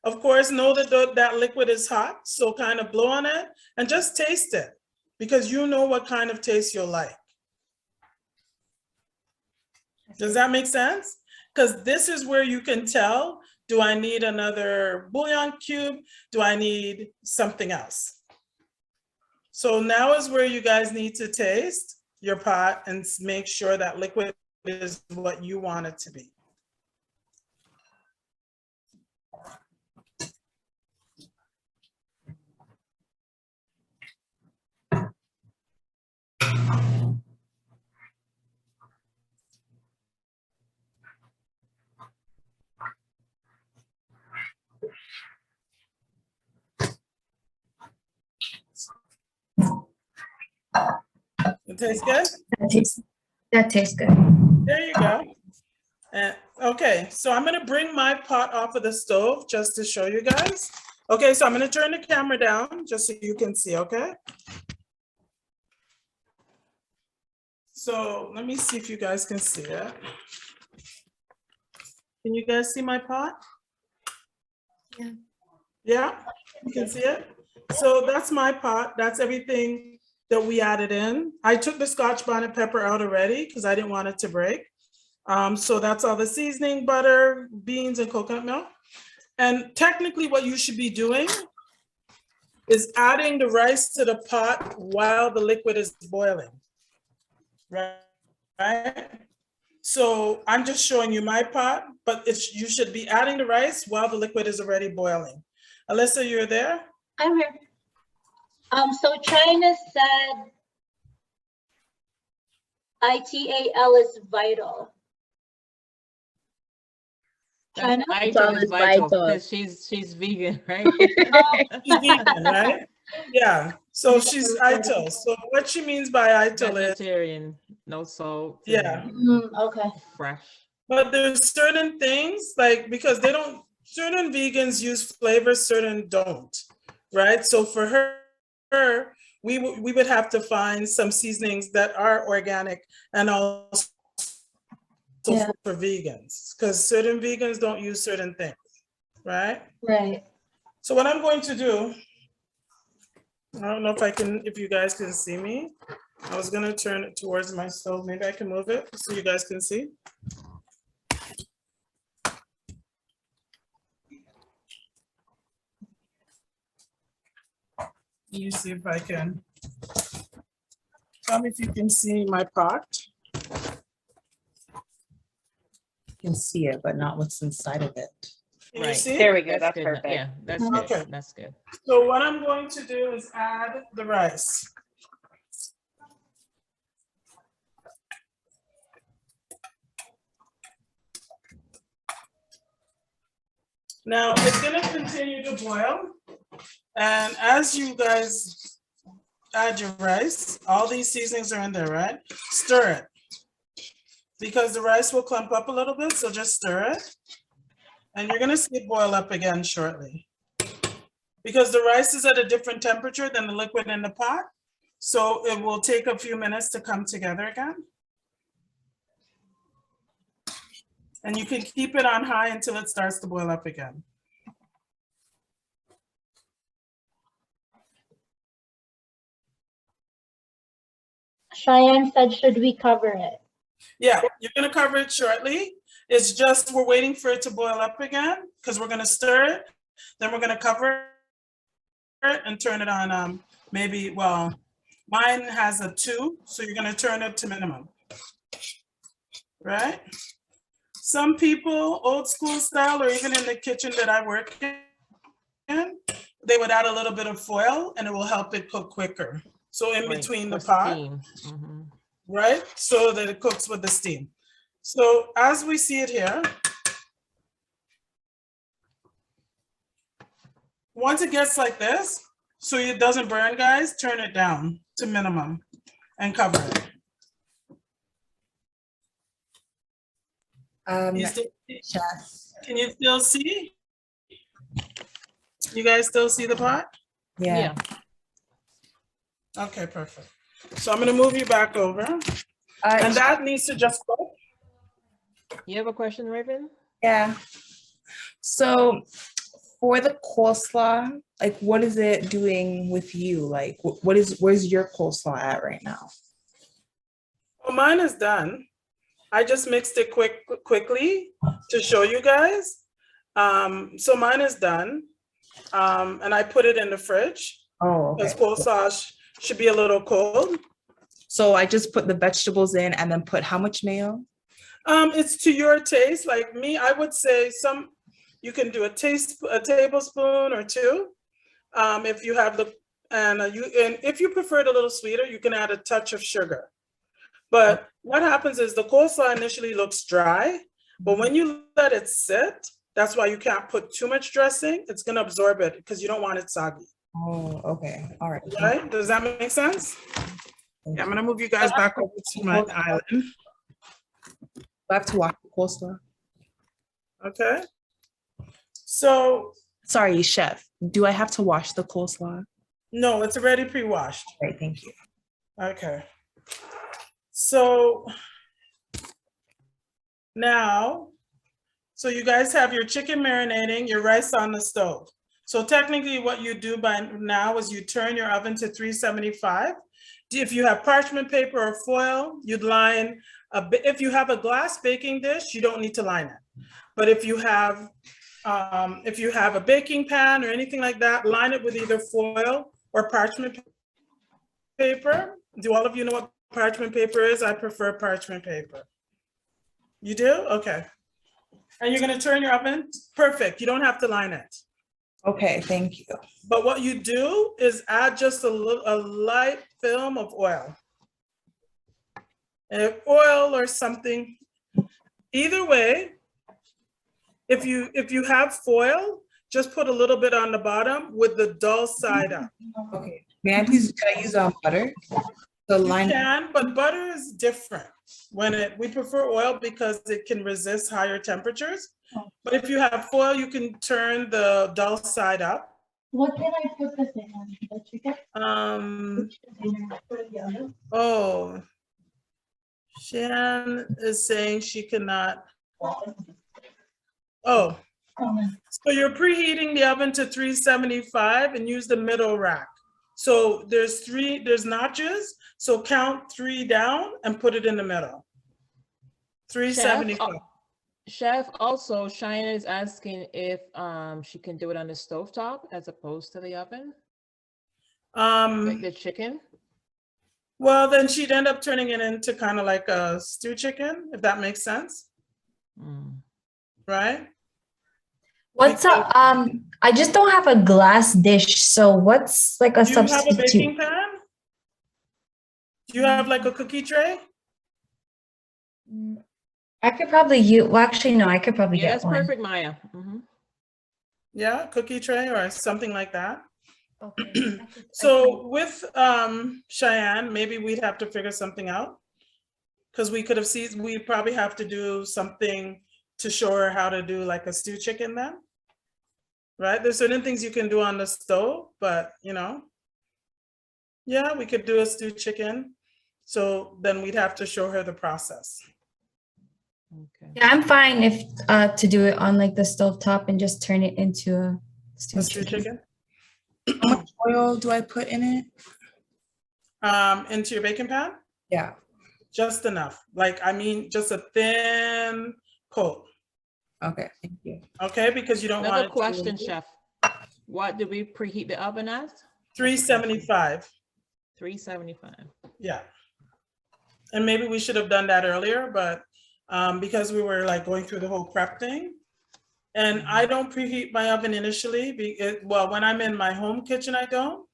Of course, know that that liquid is hot, so kind of blow on it and just taste it because you know what kind of taste you'll like. Does that make sense? Because this is where you can tell, do I need another bouillon cube? Do I need something else? So now is where you guys need to taste your pot and make sure that liquid is what you want it to be. It tastes good? That tastes good. There you go. Okay, so I'm gonna bring my pot off of the stove just to show you guys. Okay, so I'm gonna turn the camera down just so you can see, okay? So let me see if you guys can see it. Can you guys see my pot? Yeah. Yeah, you can see it? So that's my pot. That's everything that we added in. I took the Scotch bonnet pepper out already because I didn't want it to break. So that's all the seasoning, butter, beans, and coconut milk. And technically what you should be doing is adding the rice to the pot while the liquid is boiling, right? So I'm just showing you my pot, but you should be adding the rice while the liquid is already boiling. Alyssa, you're there? I'm here. So China said ITAL is vital. China? ITAL is vital because she's vegan, right? She's vegan, right? Yeah. So she's ITIL. So what she means by ITIL is vegetarian, no salt. Yeah. Okay. Fresh. But there's certain things like because they don't. Certain vegans use flavors, certain don't, right? So for her, we would have to find some seasonings that are organic and also for vegans, because certain vegans don't use certain things, right? Right. So what I'm going to do, I don't know if you guys can see me. I was gonna turn it towards my stove. Maybe I can move it so you guys can see. Let me see if I can. Tell me if you can see my pot. You can see it, but not what's inside of it. Can you Right. see? There we go. That's That's good. perfect. Yeah, that's Okay. good. That's good. So what I'm going to do is add the rice. Now it's gonna continue to boil. And as you guys add your rice, all these seasonings are in there, right? Stir it. Because the rice will clump up a little bit, so just stir it. And you're gonna see it boil up again shortly. Because the rice is at a different temperature than the liquid in the pot. So it will take a few minutes to come together again. And you can keep it on high until it starts to boil up again. Cheyenne said, should we cover it? Yeah, you're gonna cover it shortly. It's just, we're waiting for it to boil up again because we're gonna stir it. Then we're gonna cover it and turn it on, maybe, well, mine has a 2, so you're gonna turn it to minimum. Right? Some people, old school style, or even in the kitchen that I work in, they would add a little bit of foil and it will help it cook quicker. So in Right, between the for pot, steam. Mhm. right? So that it cooks with the steam. So as we see it here, once it gets like this, so it doesn't burn, guys, turn it down to minimum and cover it. You still, can you still see? You guys still see the pot? Yeah. Okay, perfect. So I'm gonna move you back over. And that needs to just go. You have a question, Raven? Yeah. So for the coleslaw, like what is it doing with you? Like where's your coleslaw at right now? Well, mine is done. I just mixed it quickly to show you guys. So mine is done. And I put it in the fridge. Oh, okay. Because coleslaw should be a little cold. So I just put the vegetables in and then put how much mayo? It's to your taste. Like me, I would say you can do a tablespoon or 2. If you have and if you prefer it a little sweeter, you can add a touch of sugar. But what happens is the coleslaw initially looks dry, but when you let it sit, that's why you can't put too much dressing. It's gonna absorb it because you don't want it soggy. Oh, okay. All right. Right? Does that make sense? Yeah, I'm gonna move you guys back over to my island. Do I have to wash the coleslaw? Okay. So. Sorry, chef. Do I have to wash the coleslaw? No, it's already pre-washed. Right, thank you. Okay. So now, so you guys have your chicken marinating, your rice on the stove. So technically what you do by now is you turn your oven to 375. If you have parchment paper or foil, you'd line if you have a glass baking dish, you don't need to line it. But if you have a baking pan or anything like that, line it with either foil or parchment paper. Do all of you know what parchment paper is? I prefer parchment paper. You do? Okay. And you're gonna turn your oven, perfect. You don't have to line it. Okay, thank you. But what you do is add just a light film of oil. And oil or something. Either way, if you have foil, just put a little bit on the bottom with the dull side up. Okay. May I please, can I use butter? The line. You can, but butter is different. We prefer oil because it can resist higher temperatures. But if you have foil, you can turn the dull side up. What can I put this in? The chicken? Oh, Shan is saying she cannot. Oh, so you're preheating the oven to 375 and use the middle rack. So there's notches. So count 3 down and put it in the middle. 375. Chef, also Cheyenne is asking if she can do it on the stovetop as opposed to the oven, like the chicken. Well, then she'd end up turning it into kind of like a stew chicken, if that makes sense. Right? What's up? I just don't have a glass dish. So what's like a Do you have a substitute? baking pan? Do you have like a cookie tray? I could probably use. Well, actually, no. I could probably Yeah, get that's one. perfect, Maya. Yeah, cookie tray or something like that. Okay. So with Cheyenne, maybe we'd have to figure something out, because we could have seen, we probably have to do something to show her how to do like a stew chicken then. Right? There's certain things you can do on the stove, but you know, yeah, we could do a stew chicken. So then we'd have to show her the process. Okay. Yeah, I'm fine if to do it on like the stovetop and just turn it into a stew chicken. How much oil do I put in it? Into your baking pan? Yeah. Just enough. Like, I mean, just a thin coat. Okay, thank you. Okay, because you don't want Another it question, to, Chef. What do we preheat the oven at? 375. 375. Yeah. And maybe we should have done that earlier, but because we were like going through the whole prep thing. And I don't preheat my oven initially. Well, when I'm in my home kitchen, I don't.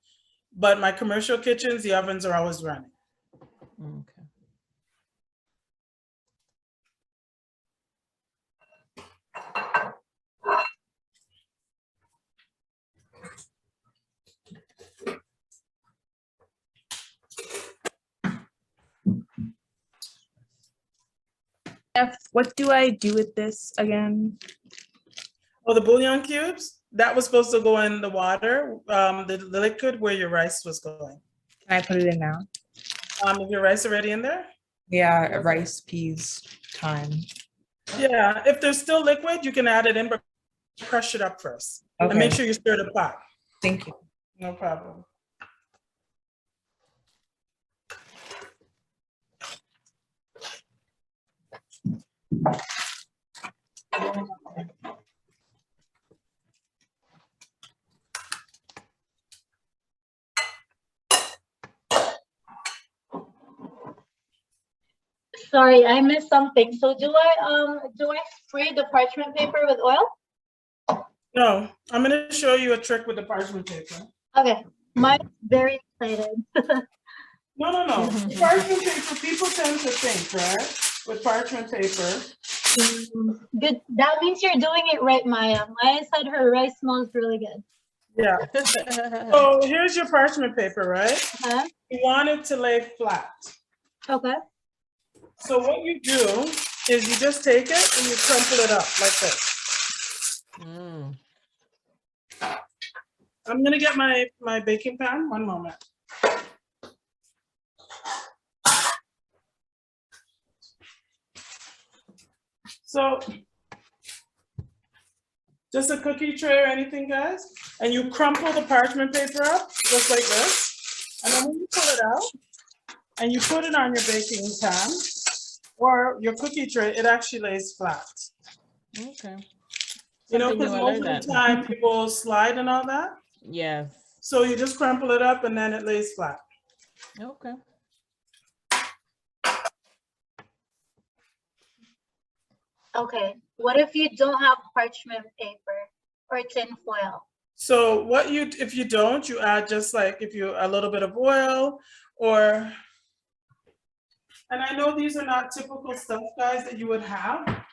But my commercial kitchens, the ovens are always running. Okay. What do I do with this again? Oh, the bouillon cubes, that was supposed to go in the water, the liquid where your rice was going. Can I put it in now? Is your rice already in there? Yeah, rice, peas, thyme. Yeah, if there's still liquid, you can add it in, but crush it up first. Okay. And make sure you stir the pot. Thank you. No problem. Sorry, I missed something. So do I spray the parchment paper with oil? No, I'm going to show you a trick with the parchment paper. Okay, mine's very excited. No. Parchment paper, people tend to think, right? With parchment paper. Good. That means you're doing it right, Maya. Maya said her rice smells really good. Yeah. So here's your parchment paper, right? Huh? You want it to lay flat. Okay. So what you do is you just take it and you crumple it up like this. I'm gonna get my baking pan, one moment. So just a cookie tray or anything, guys, and you crumple the parchment paper up just like this. And then when you pull it out and you put it on your baking pan or your cookie tray, it actually lays flat. Okay. You know, because most of the time people slide and all that. Yes. So you just crumple it up and then it lays flat. Okay. Okay. What if you don't have parchment paper or tin foil? So if you don't, you add just like a little bit of oil or, and I know these are not typical stuff, guys, that you would have.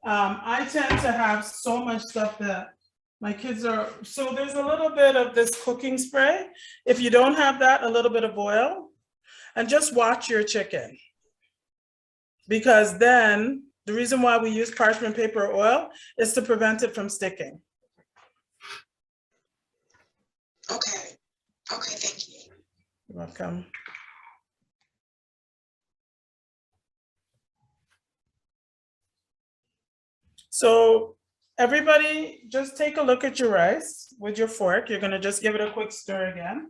I tend to have so much stuff that my kids are, so there's a little bit of this cooking spray. If you don't have that, a little bit of oil, and just watch your chicken. Because then the reason why we use parchment paper or oil is to prevent it from sticking. Okay, thank you. You're welcome. So everybody just take a look at your rice with your fork. You're gonna just give it a quick stir again.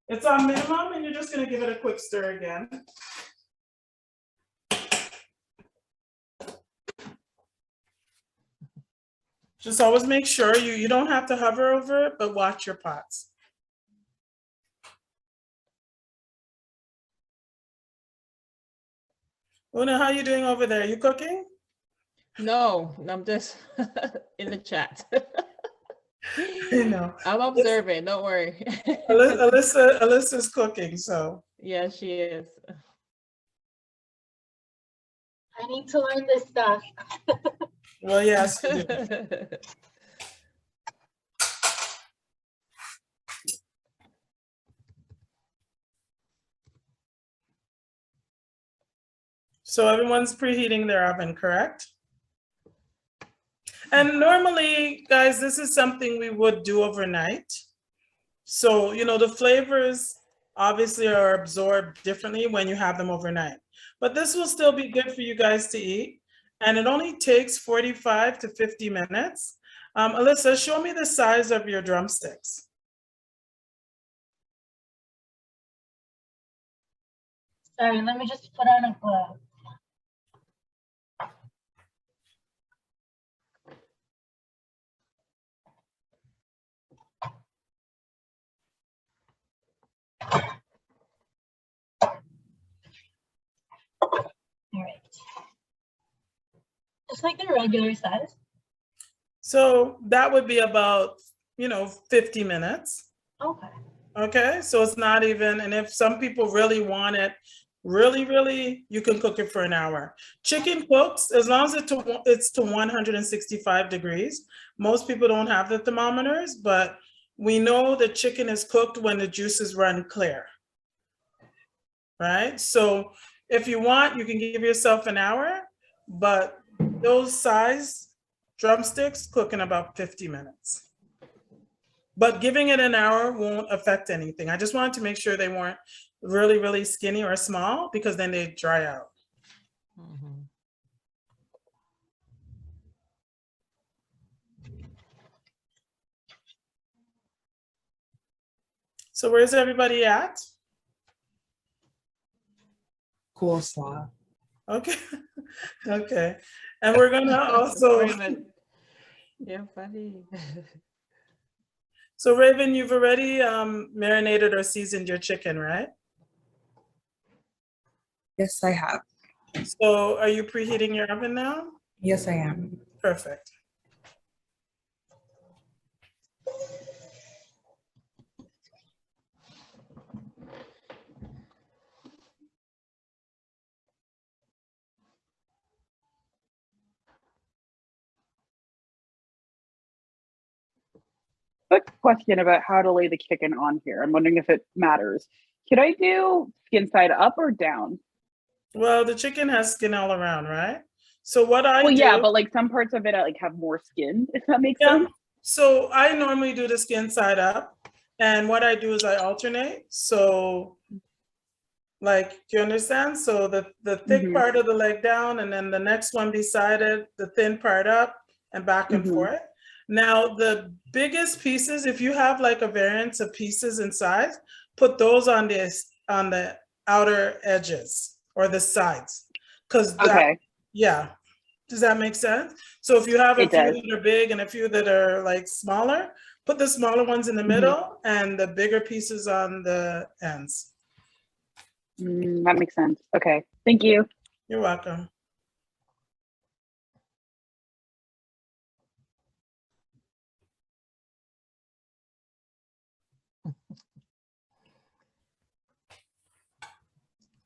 It's on minimum, and you're just gonna give it a quick stir again. Just always make sure you don't have to hover over it, but watch your pots. Una, how you doing over there? You cooking? No, I'm just in the chat. You know. I'm observing, don't worry. Alyssa's cooking, so. Yeah, she is. I need to learn this stuff. Well, yes. You do. So everyone's preheating their oven, correct? And normally, guys, this is something we would do overnight. So, you know, the flavors obviously are absorbed differently when you have them overnight. But this will still be good for you guys to eat. And it only takes 45 to 50 minutes. Alyssa, show me the size of your drumsticks. Sorry, let me just put on a glove. All right. Just like the regular size. So that would be about, 50 minutes. Okay. Okay, so it's not even, and if some people really want it, really, you can cook it for an hour. Chicken cooks, as long as it's to 165 degrees. Most people don't have the thermometers, but we know the chicken is cooked when the juices run clear, right? So if you want, you can give yourself an hour, but those size drumsticks cook in about 50 minutes. But giving it an hour won't affect anything. I just wanted to make sure they weren't really skinny or small, because then they dry out. Mhm. So where's everybody at? Coleslaw. Okay, okay. And we're gonna also, Raven. Yeah, funny. so Raven, you've already marinated or seasoned your chicken, right? Yes, I have. So are you preheating your oven now? Yes, I am. Perfect. Quick question about how to lay the chicken on here. I'm wondering if it matters. Could I do skin side up or down? Well, the chicken has skin all around, right? So what I Well, do, yeah, but like some parts of it like have more skin, if that makes yeah. sense. So I normally do the skin side up, and what I do is I alternate. So, like, do you understand? So the thick part of the leg down, and then the next one beside it, the thin part up, and back and forth. Now, the biggest pieces, if you have like a variance of pieces in size, put those on the outer edges or the sides, because Okay. yeah. Does that make sense? So if you have a It few does. that are big and a few that are like smaller, put the smaller ones in the middle and the bigger pieces on the ends. That makes sense. Okay. Thank you. You're welcome.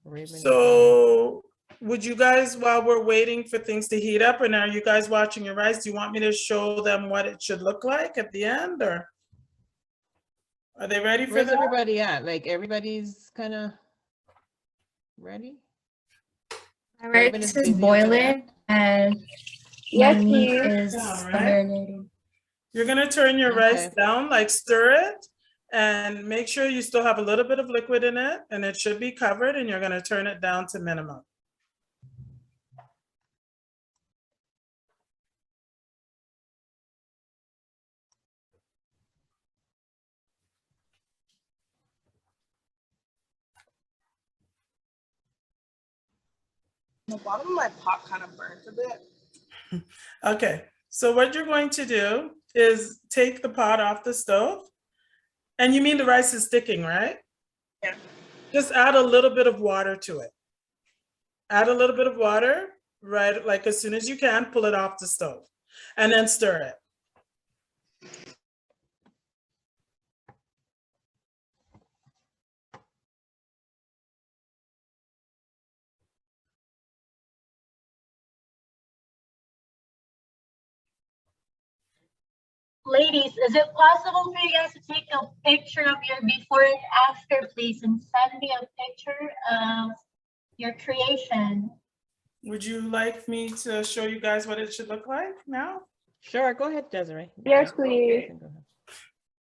Raven. So would you guys, while we're waiting for things to heat up, and are you guys watching your rice? Do you want me to show them what it should look like at the end, or are they ready for Where's that? everybody at? Like everybody's kind of ready? My Raven rice is is busy over there. boiling and my Yes, meat please. is Yeah, right? marinating. You're gonna turn your rice Okay. down, like stir it, and make sure you still have a little bit of liquid in it, and it should be covered, and you're gonna turn it down to minimum. The bottom of my pot kind of burnt a bit. Okay, so what you're going to do is take the pot off the stove. And you mean the rice is sticking, right? Yeah. Just add a little bit of water to it. Add a little bit of water, right? Like as soon as you can, pull it off the stove and then stir it. Ladies, is it possible for you guys to take a picture of your before and after, please, and send me a picture of your creation? Would you like me to show you guys what it should look like now? Sure, go ahead, Desiree. Yes, please.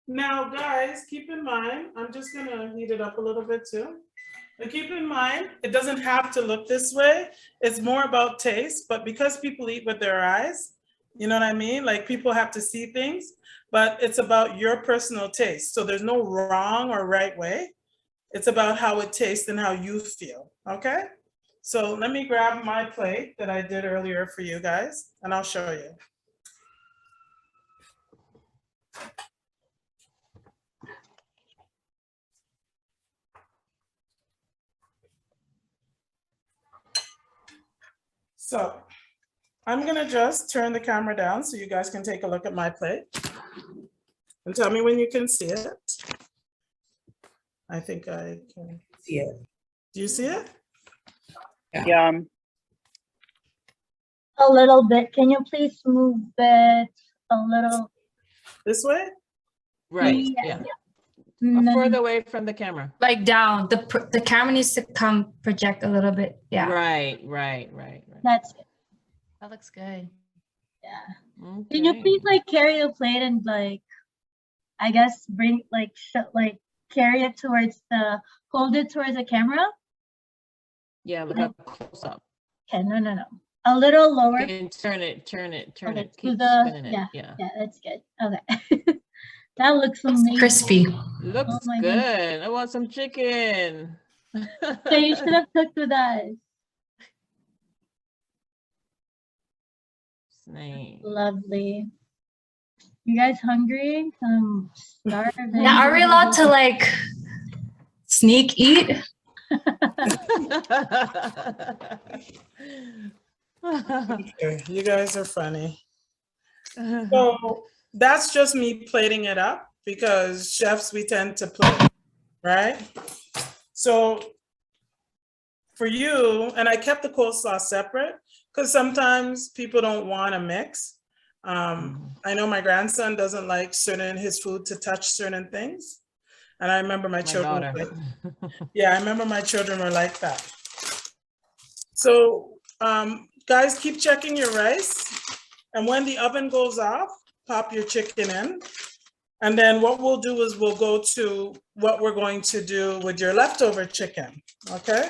Now, guys, keep in mind, I'm just gonna heat it up a little bit too. But keep in mind, it doesn't have to look this way. It's more about taste, but because people eat with their eyes, you know what I mean? Like people have to see things, but it's about your personal taste. So there's no wrong or right way. It's about how it tastes and how you feel, okay? So let me grab my plate that I did earlier for you guys, and I'll show you. So I'm gonna just turn the camera down so you guys can take a look at my plate and tell me when you can see it. I think I can See it. Do you see it? Yeah. A little bit. Can you please move it a little? This way? Right, yeah. Further away from the camera. Like down. The camera needs to come project a little bit. Yeah. Right. That's it. That looks good. Yeah. Okay. Can you please like carry a plate and like, I guess bring like carry it towards hold it towards the camera? Yeah, look up close up. Okay, no. A little lower. And turn it. Okay, Keep to spinning it. yeah, that's good. Okay. That looks amazing. Crispy. Looks my good. goodness. I want some chicken. So you should have cooked with us. Snake. Lovely. You guys hungry? I'm starving. Now, are we allowed to like sneak eat? You guys are funny. So that's just me plating it up because chefs, we tend to plate, right? So for you, and I kept the coleslaw separate because sometimes people don't want to mix. I know my grandson doesn't like his food to touch certain things. And I remember my children were like, yeah, I remember my children were like that. So guys, keep checking your rice. And when the oven goes off, pop your chicken in. And then what we'll do is we'll go to what we're going to do with your leftover chicken, okay?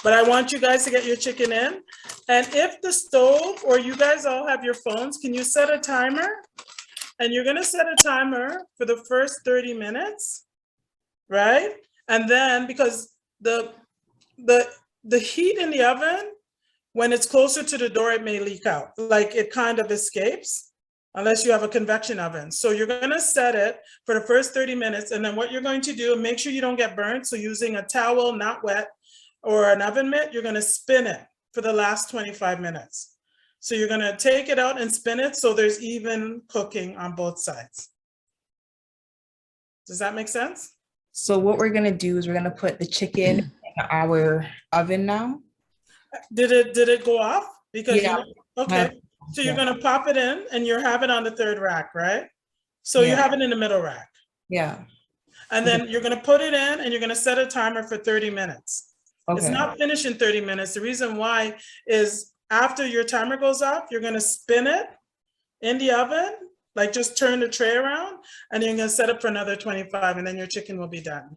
But I want you guys to get your chicken in. And if the stove or you guys all have your phones, can you set a timer? And you're gonna set a timer for the first 30 minutes, right? And then because the heat in the oven, when it's closer to the door, it may leak out. Like it kind of escapes unless you have a convection oven. So you're gonna set it for the first 30 minutes. And then what you're going to do, make sure you don't get burnt. So using a towel, not wet, or an oven mitt, you're gonna spin it for the last 25 minutes. So you're gonna take it out and spin it so there's even cooking on both sides. Does that make sense? So what we're gonna do is we're gonna put the chicken in our oven now. Did it go off? Because yeah. Okay. So you're gonna pop it in and you have it on the third rack, right? So you have it in the middle rack. Yeah. And then you're gonna put it in and you're gonna set a timer for 30 minutes. Okay. It's not finished in 30 minutes. The reason why is after your timer goes off, you're gonna spin it in the oven, like just turn the tray around, and you're gonna set it for another 25 and then your chicken will be done.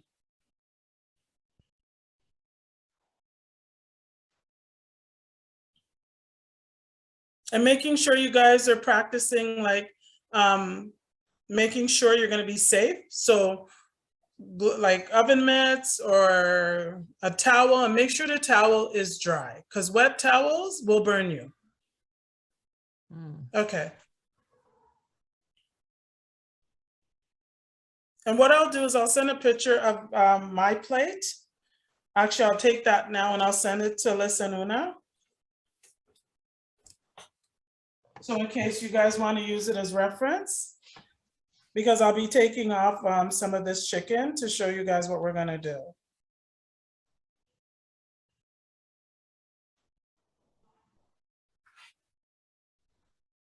And making sure you guys are practicing, like making sure you're gonna be safe. So like oven mitts or a towel, and make sure the towel is dry because wet towels will burn you. Okay. And what I'll do is I'll send a picture of my plate. Actually, I'll take that now and I'll send it to Liz and Una. So in case you guys want to use it as reference, because I'll be taking off some of this chicken to show you guys what we're gonna do.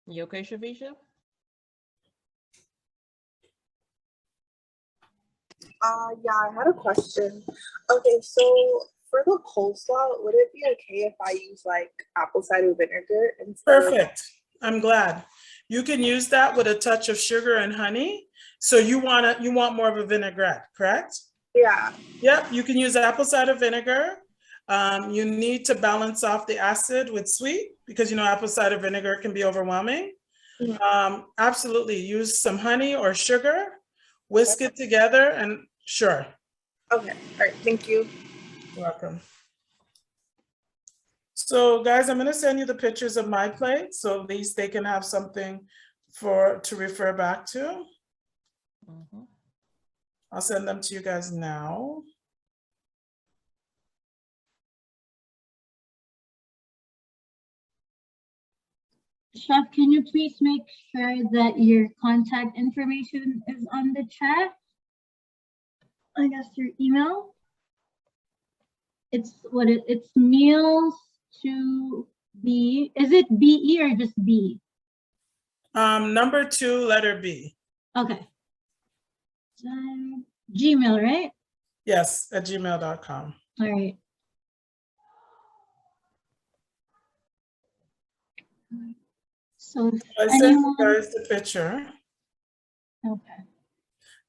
You okay, Shavisha? Yeah, I had a question. Okay, so for the coleslaw, would it be okay if I use like apple cider vinegar instead? Perfect. I'm glad. You can use that with a touch of sugar and honey. So you want more of a vinaigrette, correct? Yeah. Yep, you can use apple cider vinegar. You need to balance off the acid with sweet because apple cider vinegar can be overwhelming. Absolutely, use some honey or sugar, whisk it together, and sure. Okay, all right, thank you. You're welcome. So guys, I'm gonna send you the pictures of my plate so at least they can have something to refer back to. I'll send them to you guys now. Chef, can you please make sure that your contact information is on the chat? I guess your email. It's it's meals to be. Is it BE or just B? Number 2, letter B. Okay. Gmail, right? Yes, at gmail.com. All right. So I sent you guys the picture. Okay.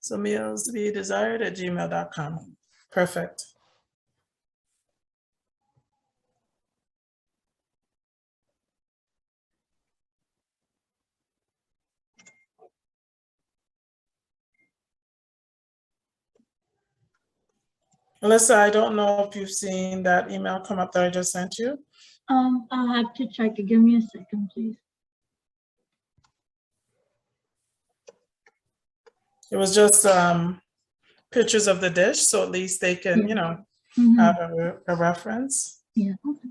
So meals to be desired at gmail.com. Perfect. Alyssa, I don't know if you've seen that email come up that I just sent you. I'll have to check it. Give me a second, please. It was just pictures of the dish, so at least they can, have a reference. Yeah. Okay.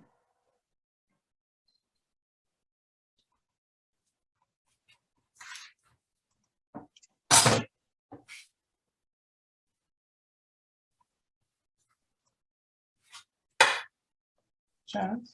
Chance.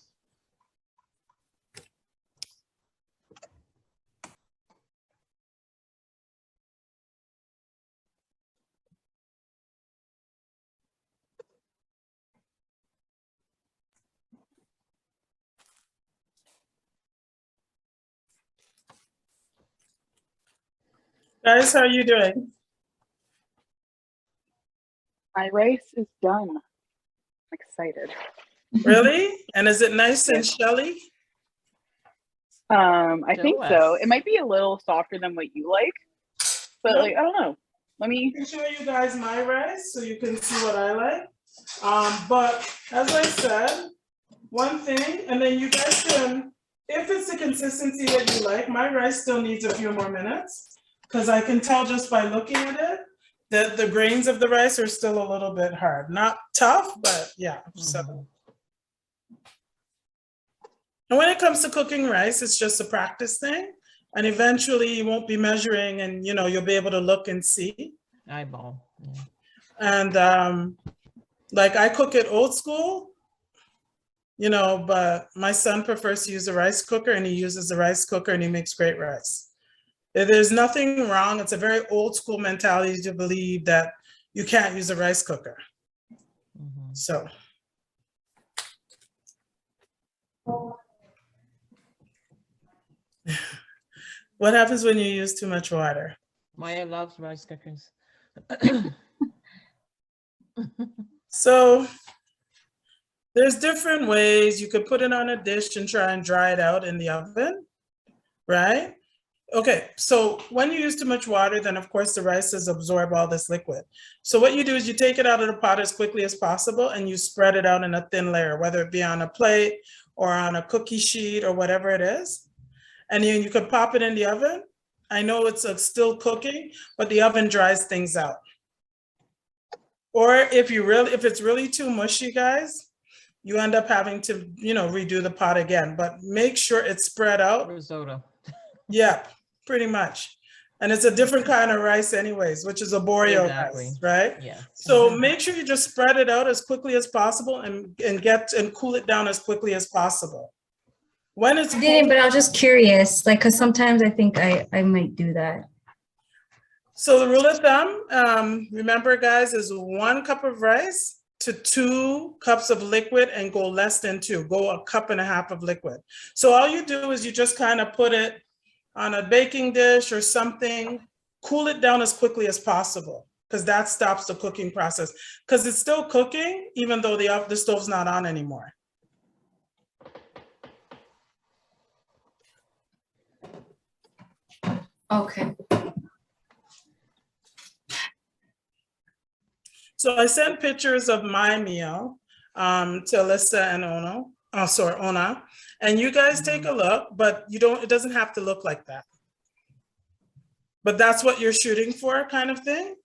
Guys, how are you doing? My rice is done. I'm excited. Really? And is it nice and shelly? I think so. It might be a little softer than what you like, but like, I don't know. Let me show you guys my rice so you can see what I like. But as I said, one thing, and then you guys can, if it's the consistency that you like, my rice still needs a few more minutes because I can tell just by looking at it that the grains of the rice are still a little bit hard. Not tough, but yeah. So. And when it comes to cooking rice, it's just a practice thing. And eventually you won't be measuring and, you'll be able to look and see. Eyeball. Yeah. And like I cook it old school, but my son prefers to use a rice cooker and he uses a rice cooker and he makes great rice. There's nothing wrong. It's a very old school mentality to believe that you can't use a rice cooker. So. What happens when you use too much water? Maya loves rice cookers. So there's different ways. You could put it on a dish and try and dry it out in the oven, right? Okay, so when you use too much water, then of course the rice has absorbed all this liquid. So what you do is you take it out of the pot as quickly as possible and you spread it out in a thin layer, whether it be on a plate or on a cookie sheet or whatever it is. And then you could pop it in the oven. I know it's still cooking, but the oven dries things out. Or if it's really too mushy, guys, you end up having to, redo the pot again, but make sure it's spread out. Risotto. Yeah, pretty much. And it's a different kind of rice anyways, which is a boreal rice, right? Yeah. So make sure you just spread it out as quickly as possible and cool it down as quickly as possible. When it's I didn't, but I was just curious, like, because sometimes I think I might do that. So the rule of thumb, remember guys, is 1 cup of rice to 2 cups of liquid, and go less than 2, go 1.5 cups of liquid. So all you do is you just kind of put it on a baking dish or something, cool it down as quickly as possible, because that stops the cooking process, because it's still cooking even though the stove's not on anymore. Okay. So I sent pictures of my meal to Alyssa and Ona, and you guys take a look, but it doesn't have to look like that. But that's what you're shooting for, kind of thing.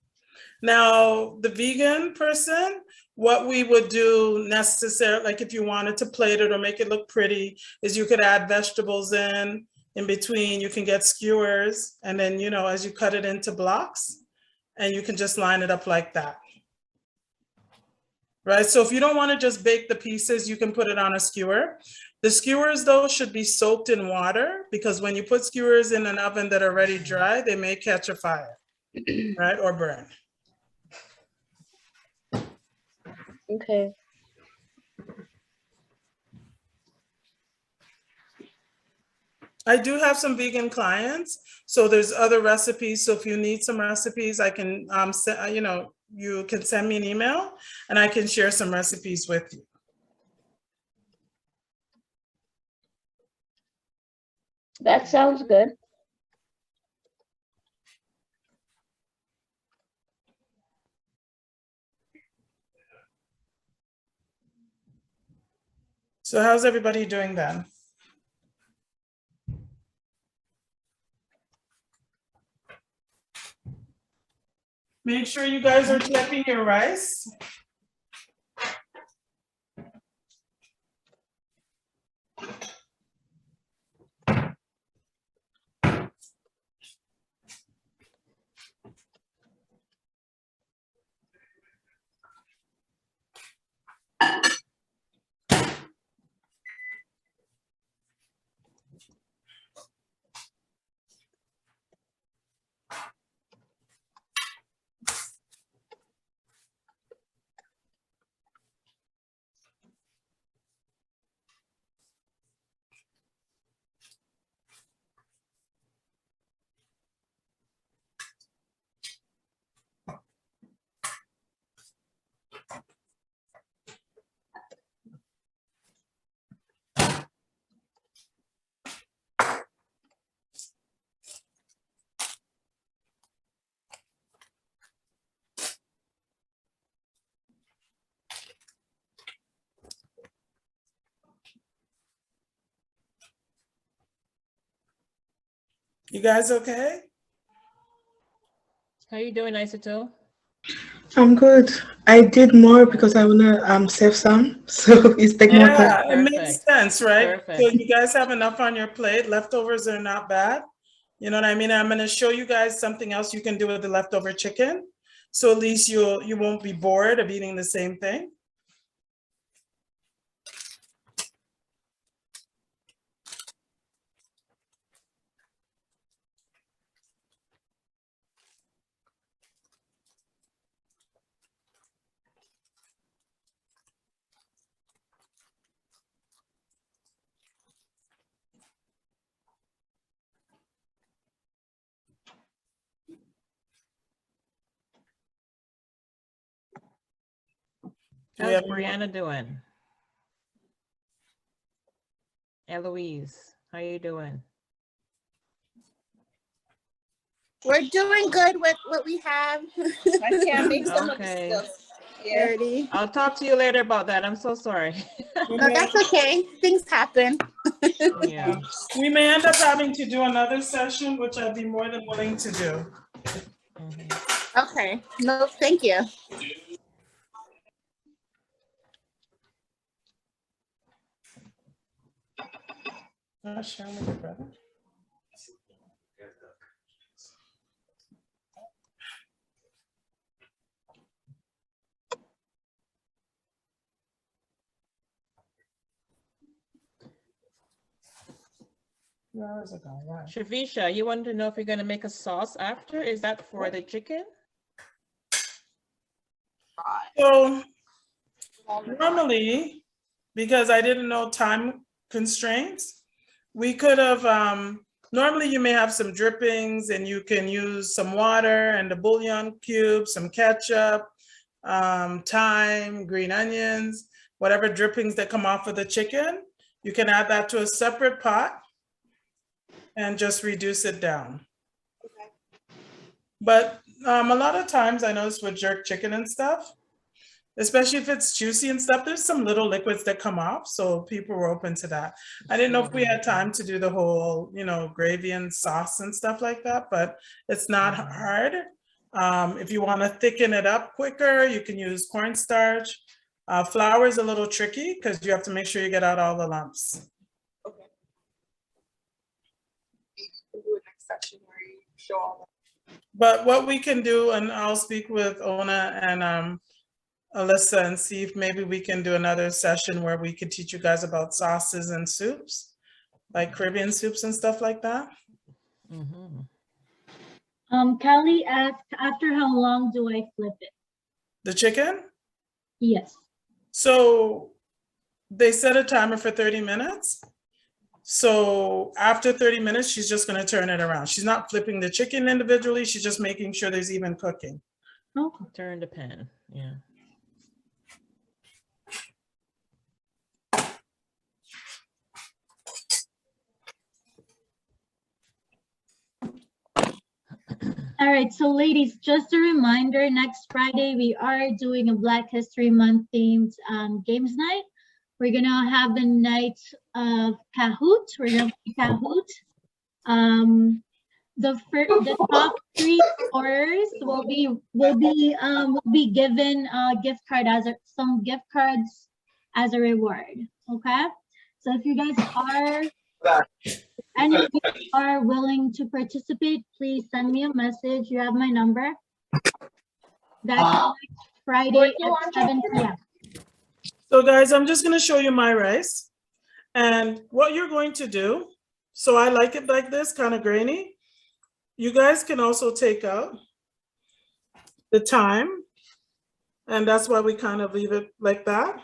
Now, the vegan person, what we would do necessarily, like if you wanted to plate it or make it look pretty, is you could add vegetables in between. You can get skewers, and then, as you cut it into blocks, and you can just line it up like that. Right, so if you don't want to just bake the pieces, you can put it on a skewer. The skewers, though, should be soaked in water, because when you put skewers in an oven that are already dry, they may catch a fire, right, or burn. Okay. I do have some vegan clients, so there's other recipes. So if you need some recipes, I can, you can send me an email and I can share some recipes with you. That sounds good. So how's everybody doing then? Make sure you guys are checking your rice. You guys okay? How you doing, Isato? I'm good. I did more because I wanna save some, so it's take more time. Yeah, it makes sense, right? Perfect. So you guys have enough on your plate. Leftovers are not bad. You know what I mean? I'm gonna show you guys something else you can do with the leftover chicken. So at least you won't be bored of eating the same thing. How's Brianna doing? Eloise, how you doing? We're doing good with what we have. I can't make some Okay. of this stuff. Yeah. Already. I'll talk to you later about that. I'm so sorry. No, that's okay. Things happen. Yeah. We may end up having to do another session, which I'd be more than willing to do. Okay. No, thank you. Sharing with your brother. Shavisha, you wanted to know if you're going to make a sauce after? Is that for the chicken? So normally, because I didn't know time constraints, we could have, normally you may have some drippings and you can use some water and the bouillon cubes, some ketchup, thyme, green onions, whatever drippings that come off of the chicken. You can add that to a separate pot and just reduce it down. Okay. But a lot of times I notice with jerk chicken and stuff, especially if it's juicy and stuff, there's some little liquids that come off. So people were open to that. I didn't know if we had time to do the whole, gravy and sauce and stuff like that, but it's not hard. If you want to thicken it up quicker, you can use cornstarch. Flour is a little tricky because you have to make sure you get out all the lumps. Okay. We'll do a next section where you show all But what we can do, and I'll speak with Ona and Alyssa and see if maybe we can do another session where we could teach you guys about sauces and soups, like Caribbean soups and stuff like that. Kelly asked, after how long do I flip it? The chicken? Yes. So they set a timer for 30 minutes. So after 30 minutes, she's just going to turn it around. She's not flipping the chicken individually. She's just making sure there's even cooking. Oh. Turn the pan. Yeah. All right, so ladies, just a reminder, next Friday, we are doing a Black History Month themed games night. We're gonna have the night of Kahoot. We're gonna play Kahoot. The top 3 scorers will be given gift card some gift cards as a reward. Okay, so if you guys are willing to participate, please send me a message. You have my number. That's Friday at 7 p.m. So guys, I'm just going to show you my rice. And what you're going to do, so I like it like this, kind of grainy. You guys can also take out the thyme. And that's why we kind of leave it like that.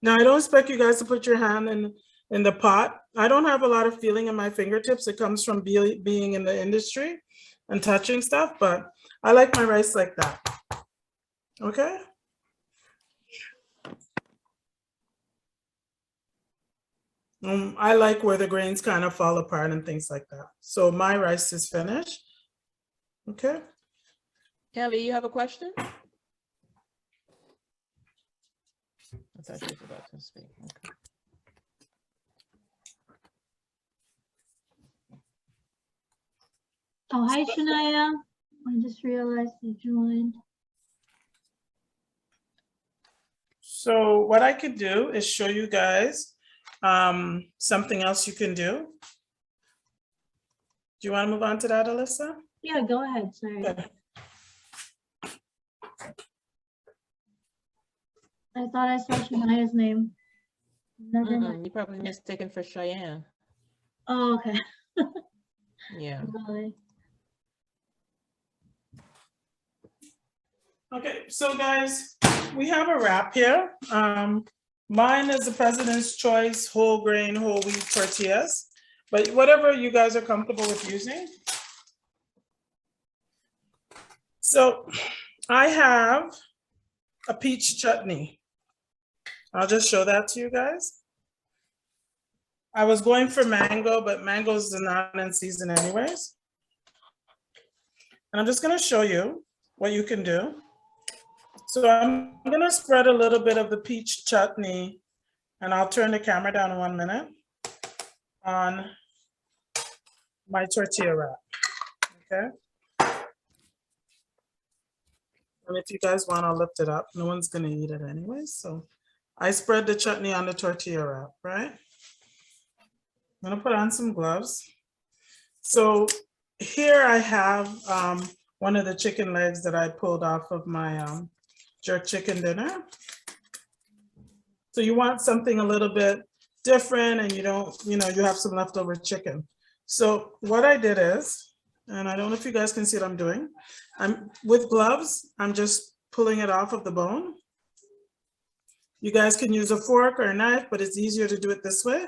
Now, I don't expect you guys to put your hand in the pot. I don't have a lot of feeling in my fingertips. It comes from being in the industry and touching stuff, but I like my rice like that. Okay? I like where the grains kind of fall apart and things like that. So my rice is finished. Okay. Kelly, you have a question? I thought she was about to speak. Okay. Oh, hi, Shania. I just realized you joined. So what I could do is show you guys something else you can do. Do you want to move on to that, Alyssa? Yeah, go ahead. Sorry. Okay. I thought I saw Shania's name. Never mind. You probably mistaken for Cheyenne. Oh, okay. Yeah. Really. Okay, so guys, we have a wrap here. Mine is the President's Choice whole grain, whole wheat tortillas, but whatever you guys are comfortable with using. So I have a peach chutney. I'll just show that to you guys. I was going for mango, but mangoes are not in season anyways. And I'm just gonna show you what you can do. So I'm gonna spread a little bit of the peach chutney, and I'll turn the camera down in 1 minute, on my tortilla wrap, okay? And if you guys want, I'll lift it up. No one's gonna eat it anyway, so I spread the chutney on the tortilla wrap, right? I'm gonna put on some gloves. So here I have one of the chicken legs that I pulled off of my jerk chicken dinner. So you want something a little bit different, and you don't, you have some leftover chicken. So what I did is, and I don't know if you guys can see what I'm doing. I'm with gloves, I'm just pulling it off of the bone. You guys can use a fork or a knife, but it's easier to do it this way.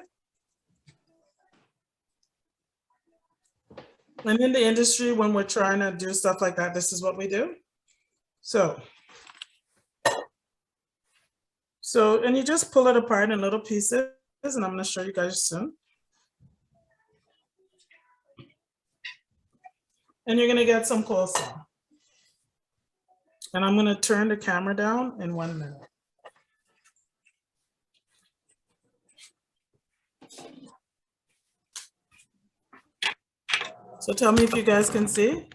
And in the industry, when we're trying to do stuff like that, this is what we do. So, and you just pull it apart in little pieces, and I'm gonna show you guys soon. And you're gonna get some coleslaw. And I'm gonna turn the camera down in 1 minute. So tell me if you guys can see,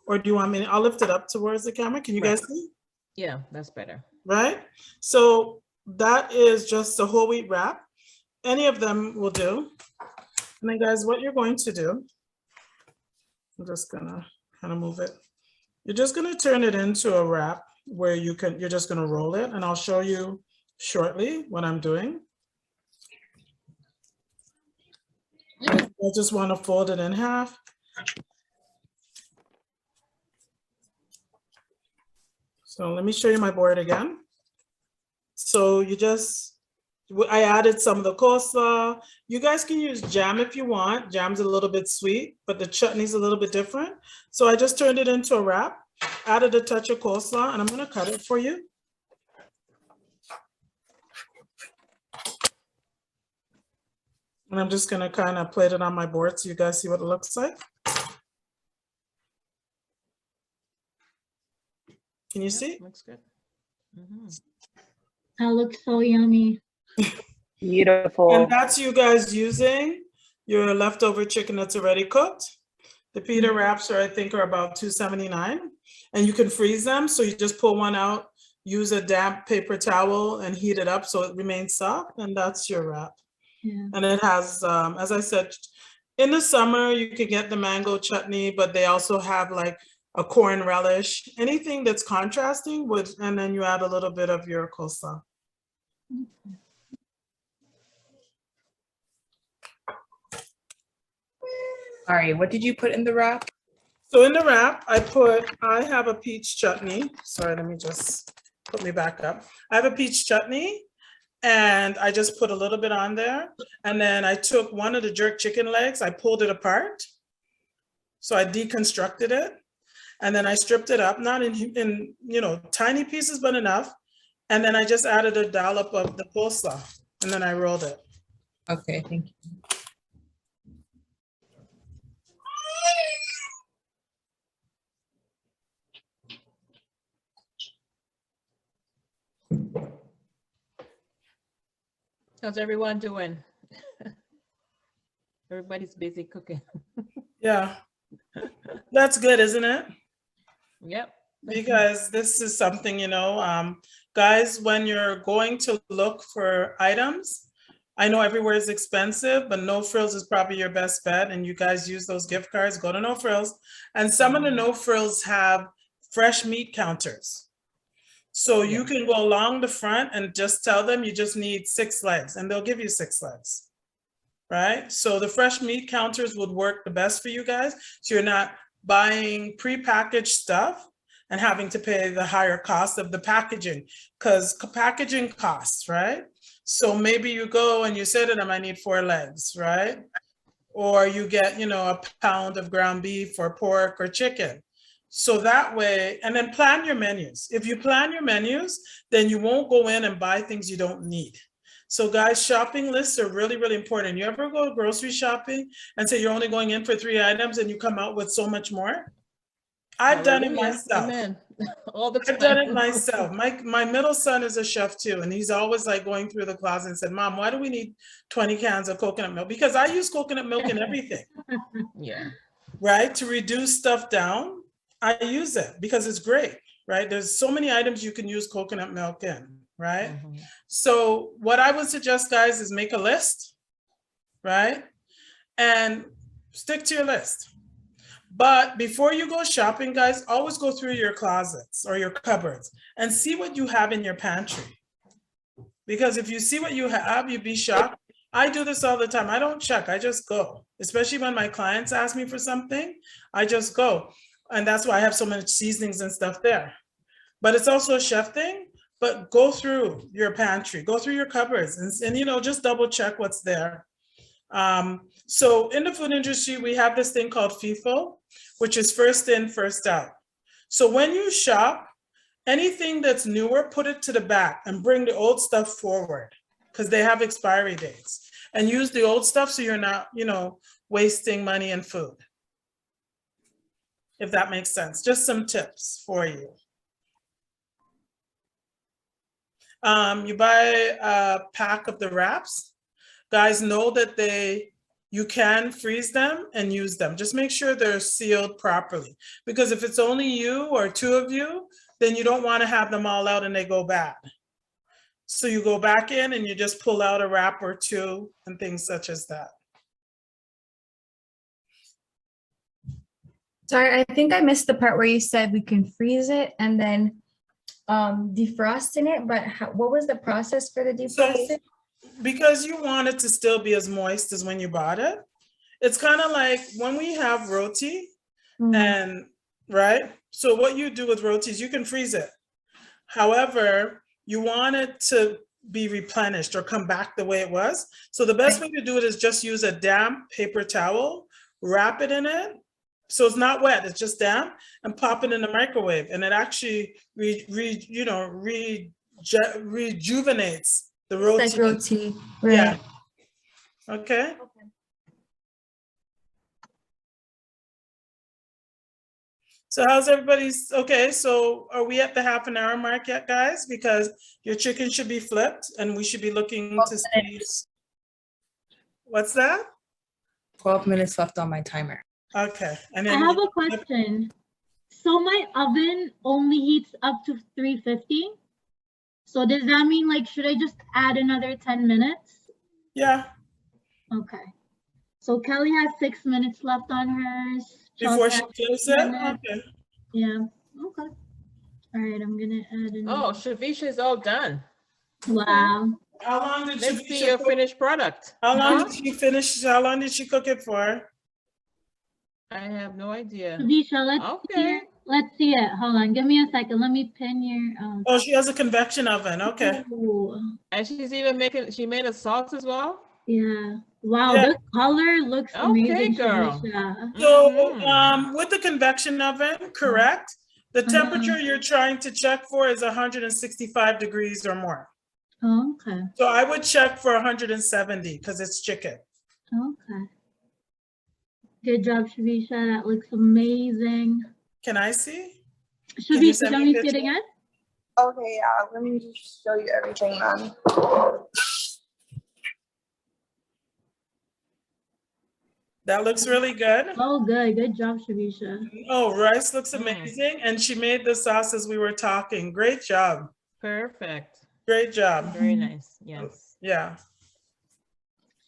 or do you want me, I'll lift it up towards the camera. Can you guys see? Yeah, that's better. Right? So that is just a whole wheat wrap. Any of them will do. And then guys, what you're going to do, I'm just gonna kind of move it. You're just gonna turn it into a wrap where you're just gonna roll it, and I'll show you shortly what I'm doing. I just wanna fold it in half. So let me show you my board again. So I added some of the coleslaw. You guys can use jam if you want. Jam's a little bit sweet, but the chutney's a little bit different. So I just turned it into a wrap, added a touch of coleslaw, and I'm gonna cut it for you. And I'm just gonna kind of plate it on my board so you guys see what it looks like. Can you see? Looks good. That looks so yummy. Beautiful. And that's you guys using your leftover chicken that's already cooked. The pita wraps I think are about $2.79, and you can freeze them. So you just pull one out, use a damp paper towel and heat it up so it remains soft, and that's your wrap. Yeah. And it has, as I said, in the summer you can get the mango chutney, but they also have like a corn relish, anything that's contrasting with, and then you add a little bit of your coleslaw. Sorry, what did you put in the wrap? So in the wrap, I have a peach chutney. Sorry, let me just put me back up. I have a peach chutney, and I just put a little bit on there. And then I took one of the jerk chicken legs, I pulled it apart. So I deconstructed it, and then I stripped it up, not in tiny pieces, but enough. And then I just added a dollop of the coleslaw, and then I rolled it. Okay, thank you. How's everyone doing? Everybody's busy cooking. Yeah, that's good, isn't it? Yep. Because this is something, guys, when you're going to look for items, I know everywhere is expensive, but No Frills is probably your best bet. And you guys use those gift cards, go to No Frills. And some of the No Frills have fresh meat counters. So you can go along the front and just tell them you just need 6 legs, and they'll give you 6 legs, right? So the fresh meat counters would work the best for you guys. So you're not buying prepackaged stuff and having to pay the higher cost of the packaging, because packaging costs, right? So maybe you go and you say to them, I need 4 legs, right? Or you get, a pound of ground beef or pork or chicken. So that way, and then plan your menus. If you plan your menus, then you won't go in and buy things you don't need. So guys, shopping lists are really, really important. You ever go grocery shopping and say you're only going in for 3 items and you come out with so much more? I've done it Hallelujah. myself. Amen. All the time. I've done it myself. My middle son is a chef too, and he's always like going through the closet and said, "Mom, why do we need 20 cans of coconut milk?" Because I use coconut milk in everything. Yeah. Right? To reduce stuff down, I use it because it's great, right? There's so many items you can use coconut milk in, right? Mhm. So what I would suggest, guys, is make a list, right? And stick to your list. But before you go shopping, guys, always go through your closets or your cupboards and see what you have in your pantry. Because if you see what you have, you'd be shocked. I do this all the time. I don't check, I just go. Especially when my clients ask me for something, I just go. And that's why I have so much seasonings and stuff there. But it's also a chef thing, but go through your pantry, go through your cupboards and you know, just double check what's there. So in the food industry, we have this thing called FIFO, which is first in, first out. So when you shop, anything that's newer, put it to the back and bring the old stuff forward because they have expiry dates, and use the old stuff so you're not, you know, wasting money and food. If that makes sense, just some tips for you. You buy a pack of the wraps. Guys, know that you can freeze them and use them. Just make sure they're sealed properly, because if it's only you or two of you, then you don't want to have them all out and they go bad. So you go back in and you just pull out a wrap or two and things such as that. Sorry, I think I missed the part where you said we can freeze it and then defrost in it, but what was the process for the defrosting? So, because you want it to still be as moist as when you bought it, it's kind of like when we have roti, and right? So what you do with roti is you can freeze it. However, you want it to be replenished or come back the way it was. So the best way to do it is just use a damp paper towel, wrap it in it, so it's not wet, it's just damp, and pop it in the microwave. And it actually rejuvenates the roti. It's like roti, right? Yeah. Okay. So how's everybody's, okay, so are we at the half-an-hour mark yet, guys? Because your chicken should be flipped and we should be looking to see. What's that? 12 minutes left on my timer. Okay. And I then have a question. So my oven only heats up to 350. So does that mean, like, should I just add another 10 minutes? Yeah. Okay. So Kelly has 6 minutes left on hers. Before she Chelsea closes has 6 it? minutes. Okay. Yeah. Okay. All right. I'm gonna add in. Oh, Shavisha is all done. Wow. How long did Let's see your finished product. How long did she finish? How long did she cook it for? I have no idea. Shavisha, let's see it. Hold on. Give me a second. Let me pin your. Oh, she has a convection oven. Okay. Ooh. And she's even she made a sauce as well? Yeah. Wow, Yeah. the color looks amazing, girl. Shavisha. So with the convection oven, correct? The temperature you're trying to check for is 165 degrees or more. Oh, okay. So I would check for 170 because it's chicken. Okay. Good job, Shavisha. That looks amazing. Can I see? Can you Shavisha, send can me we a see it picture? again? Okay, yeah, let me just show you everything then. That looks really good. Oh, good. Good job, Shavisha. Oh, rice looks amazing. And she made the sauce as we were talking. Great job. Perfect. Great job. Very nice. Yes. Yeah.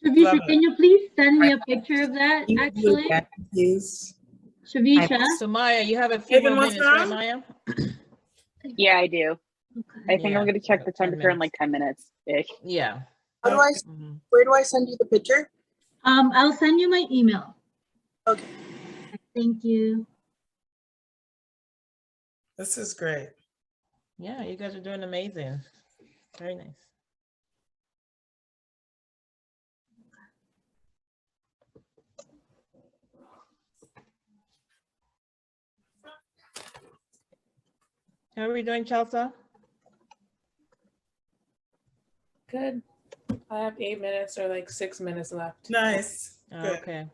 Shavisha, Love can it. you please send me a picture of that, actually? Please. Shavisha? So Maya, you have a few more what's minutes, right, wrong? Maya? Yeah, I do. I think Yeah, I'm going to check about the 10 temperature in like 10 minutes ish. Yeah. How do I, where do I send you the picture? I'll send you my email. Okay. Thank you. This is great. Yeah, you guys are doing amazing. Very nice. How are we doing, Chelsea? Good. I have 8 minutes or like 6 minutes left. Nice. Good. Okay.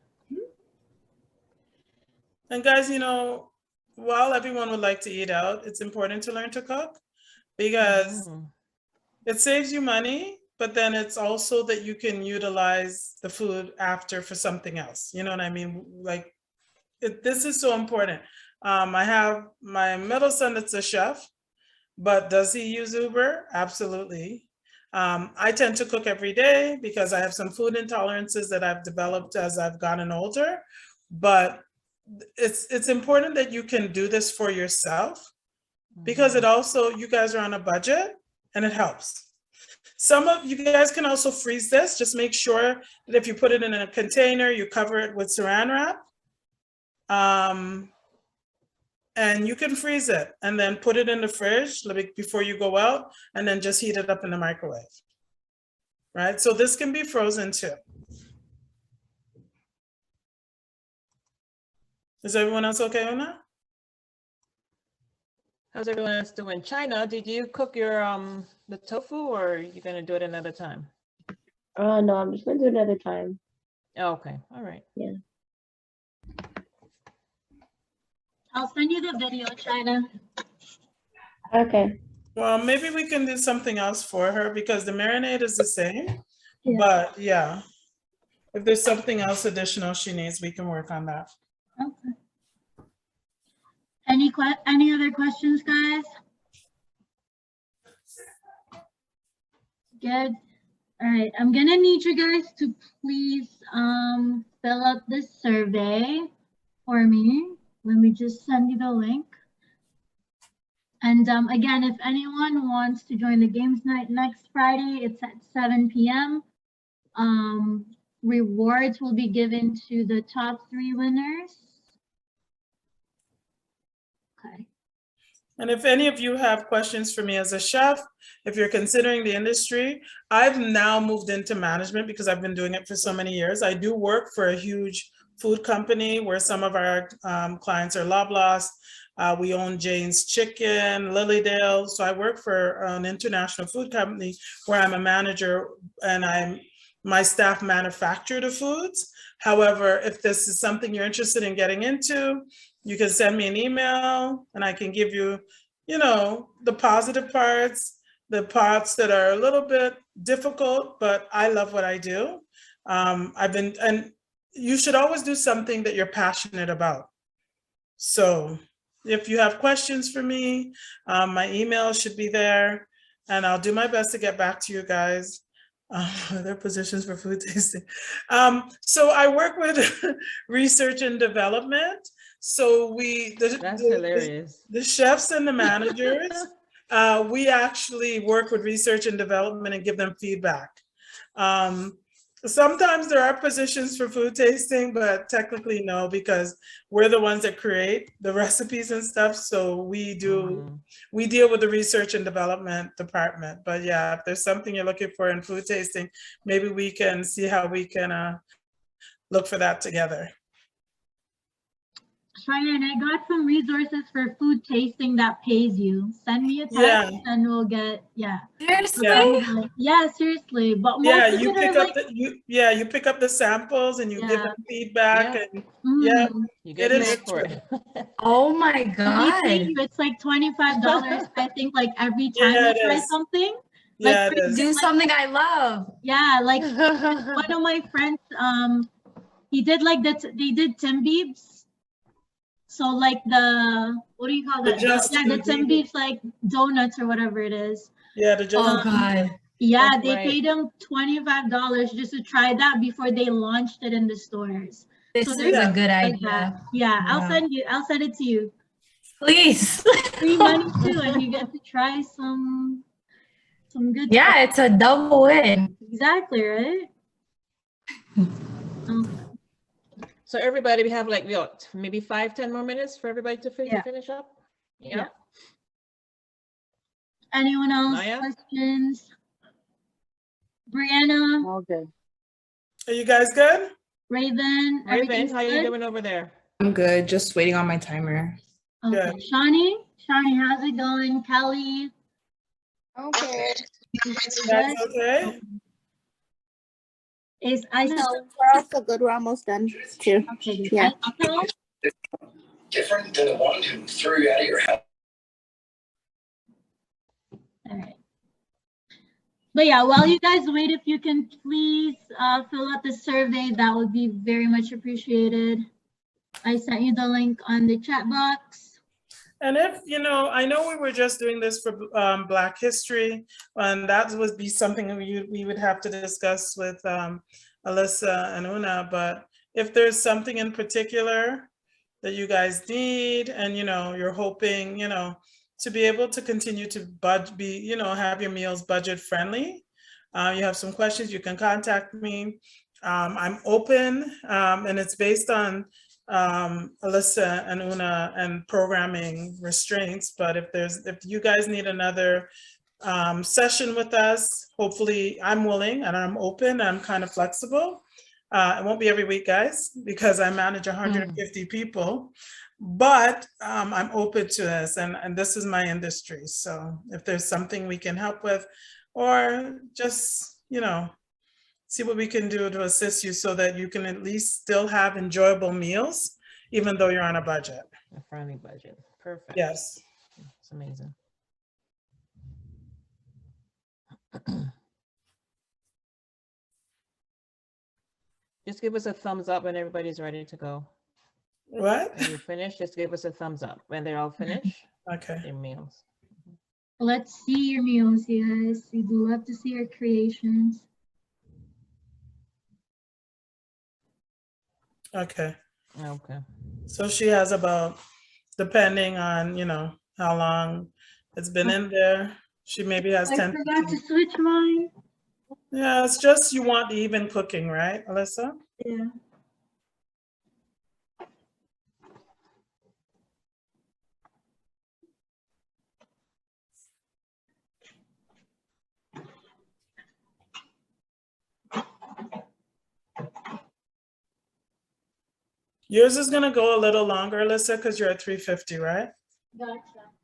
And guys, you know, while everyone would like to eat out, it's important to learn to cook because it saves you money, but then it's also that you can utilize the food after for something else. You know what I mean? Like, this is so important. I have my middle son that's a chef, but does he use Uber? Absolutely. I tend to cook every day because I have some food intolerances that I've developed as I've gotten older, but it's important that you can do this for yourself because it also, you guys are on a budget and it helps. Some of you guys can also freeze this. Just make sure that if you put it in a container, you cover it with saran wrap. And you can freeze it and then put it in the fridge before you go out and then just heat it up in the microwave. Right? So this can be frozen too. Is everyone else okay on that? How's everyone else doing? China, did you cook your the tofu, or are you gonna do it another time? No, I'm just gonna do it another time. Oh, okay, all right. Yeah. I'll send you the video, China. Okay. Well, maybe we can do something else for her because the marinade is the same. Yeah. But yeah, if there's something else additional she needs, we can work on that. Okay. Any other questions, guys? Good. All right, I'm gonna need you guys to please fill out this survey for me. Let me just send you the link. And again, if anyone wants to join the games night next Friday, it's at 7 p.m. Rewards will be given to the top 3 winners. Okay. And if any of you have questions for me as a chef, if you're considering the industry, I've now moved into management because I've been doing it for so many years. I do work for a huge food company where some of our clients are Loblaws. We own Jane's Chicken, Lilydale. So I work for an international food company where I'm a manager and my staff manufacture the foods. However, if this is something you're interested in getting into, you can send me an email and I can give you, you know, the positive parts, the parts that are a little bit difficult, but I love what I do. And you should always do something that you're passionate about. So if you have questions for me, my email should be there and I'll do my best to get back to you guys. Other positions for food tasting. So I work with research and development. So That's hilarious. The chefs and the managers, we actually work with research and development and give them feedback. Sometimes there are positions for food tasting, but technically no, because we're the ones that create the recipes and stuff. So we deal with the research and development department. But yeah, if there's something you're looking for in food tasting, maybe we can see how we can look for that together. Cheyenne, I got some resources for food tasting that pays you. Send me a text and we'll get, Seriously? Yeah, seriously. But Yeah, you pick up you pick up the samples and you give them feedback and you get paid for it. Oh my God. It's like $25, I think, like every time you try something. Yeah, like, do something I love. Yeah, like one of my friends, he did like that. They did Timbits. So like what do you call that? The Timbits, like donuts or whatever it is. Yeah, oh God. Yeah, they paid him $25 just to try that before they launched it in the stores. This is a good idea. Yeah, I'll send it to you. Please. Free money too, and you get to try some good stuff. It's a double win. Exactly, right? So everybody, we have like maybe 5-10 more minutes for everybody to finish up. Yeah. Anyone else? Questions? Brianna? All good. Are you guys good? Raven? How are you doing over there? I'm good. Just waiting on my timer. Okay. Shawnee, how's it going? Kelly? Okay. That's okay. Is I No, we're also good. We're almost done too. Okay. Yeah. different than the one who threw you out of your house. All right. But yeah, while you guys wait, if you can please fill out the survey, that would be very much appreciated. I sent you the link on the chat box. And if, I know we were just doing this for Black History, and that would be something we would have to discuss with Alyssa and Una, but if there's something in particular that you guys need and, you're hoping, to be able to continue to have your meals budget friendly, you have some questions, you can contact me. I'm open, and it's based on Alyssa and Una and programming restraints, but if you guys need another session with us, hopefully I'm willing and I'm open, I'm kind of flexible. It won't be every week, guys, because I manage 150 people, but I'm open to this, and this is my industry. So if there's something we can help with, or just, see what we can do to assist you so that you can at least still have enjoyable meals, even though you're on a budget. A friendly budget. Perfect. Yes. It's amazing. Just give us a thumbs up when everybody's ready to go. What? When you finish, just give us a thumbs up when they're all finished. Okay. Their meals. Let's see your meals, you guys. We'd love to see your creations. Okay. Okay. So she has about, depending on, how long it's been in there, she maybe has 10. I forgot to switch mine. Yeah, it's just you want the even cooking, right, Alyssa? Yeah. Yours is gonna go a little longer, Alyssa, because you're at 350, right? Gotcha.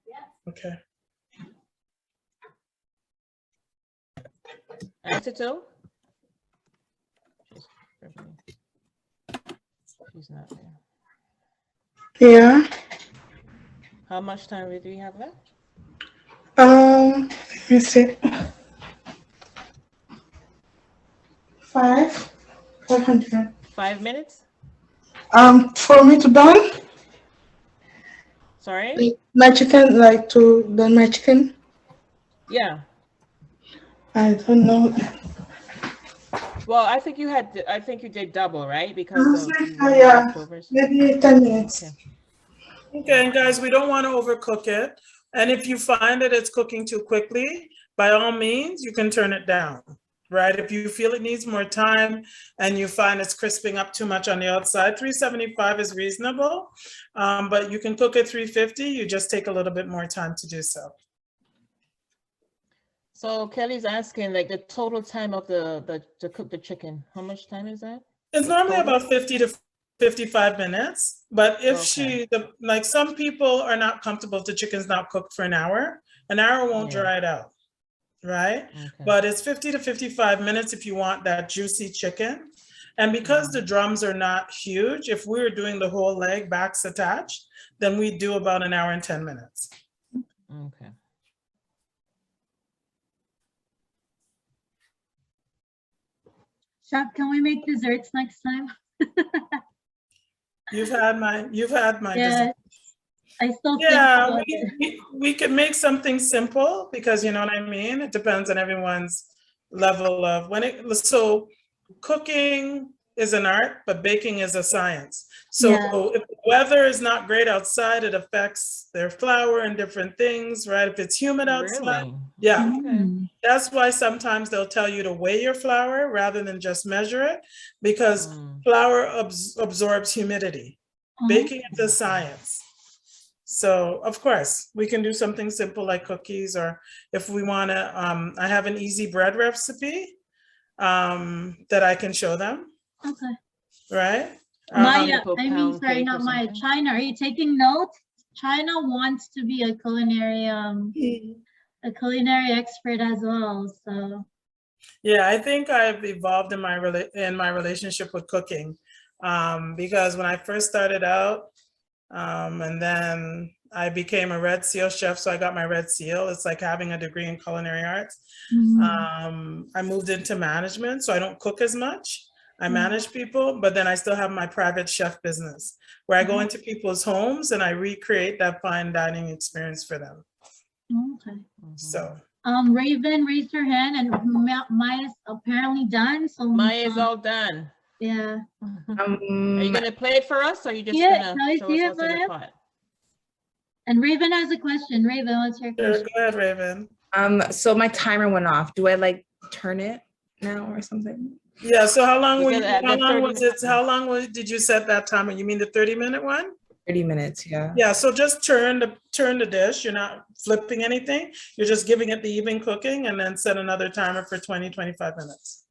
Yeah. Okay. Attitude? She's not there. Yeah. How much time do we have left? Let me see. 500. 5 minutes? For me to done? Sorry? My chicken, like to done my chicken? Yeah. I don't know. Well, I think you did double, right? Because of Yeah, leftovers. maybe 10 minutes. Okay, and guys, we don't want to overcook it. And if you find that it's cooking too quickly, by all means, you can turn it down, right? If you feel it needs more time and you find it's crisping up too much on the outside, 375 is reasonable, but you can cook at 350. You just take a little bit more time to do so. So Kelly's asking, like, the total time of to cook the chicken. How much time is that? It's normally about 50 to 55 minutes, but if like some people are not comfortable if the chicken's not cooked for an hour won't dry it out, right? Okay. But it's 50 to 55 minutes if you want that juicy chicken. And because the drums are not huge, if we were doing the whole leg, backs attached, then we do about an hour and 10 minutes. Okay. Chef, can we make desserts next time? You've had my Yes. I still we could make something simple because you know what I mean? It depends on everyone's level of so cooking is an art, but baking is a science. So if the weather is not great outside, it affects their flour and different things, right? If it's humid outside, that's why sometimes they'll tell you to weigh your flour rather than just measure it, because flour absorbs humidity. Baking is a science. So of course we can do something simple like cookies, or if we want to, I have an easy bread recipe that I can show them. Okay. Right? Maya, not Maya, China, are you taking notes? China wants to be a culinary expert as well, so. Yeah, I think I've evolved in my relationship with cooking, because when I first started out, And then I became a Red Seal chef, so I got my Red Seal. It's like having a degree in culinary arts. I moved into management, so I don't cook as much. I manage people, but then I still have my private chef business where I go into people's homes and I recreate that fine dining experience for them. Okay. So. Raven raised her hand, and Maya's apparently done. So Maya's all done. Yeah. Are you gonna play it for us, or are you just Yeah, gonna show us what's in the pot? And Raven has a question. Raven, what's your question? Go ahead, Raven. So my timer went off. Do I like turn it now or something? Yeah. So how long did you set that timer? You mean the 30-minute one? 30 minutes. Yeah. Yeah. So just turn the dish. You're not flipping anything. You're just giving it the even cooking, and then set another timer for 20-25 minutes.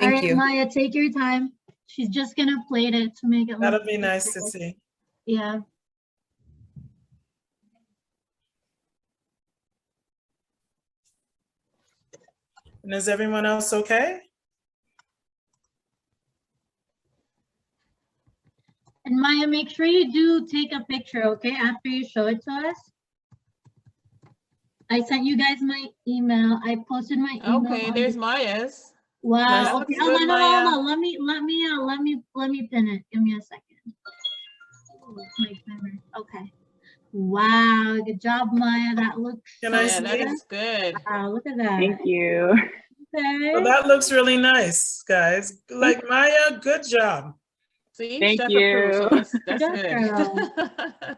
All right, you. Maya, take your time. She's just gonna plate it to make it. That'll be nice to see. Yeah. And is everyone else okay? And Maya, make sure you do take a picture, okay, after you show it to us. I sent you guys my email. I posted my email. Okay, there's Maya's. Wow. Nice. Okay. Good, Hold Maya. on. Let me pin it. Give me a second. My timer. Okay. Wow. Good job, Maya. That looks. Yeah, that is good. Wow. Look at that. Thank you. Okay. Well, that looks really nice, guys. Like Maya, good job. See, Thank chef you. approved, so that's Good good.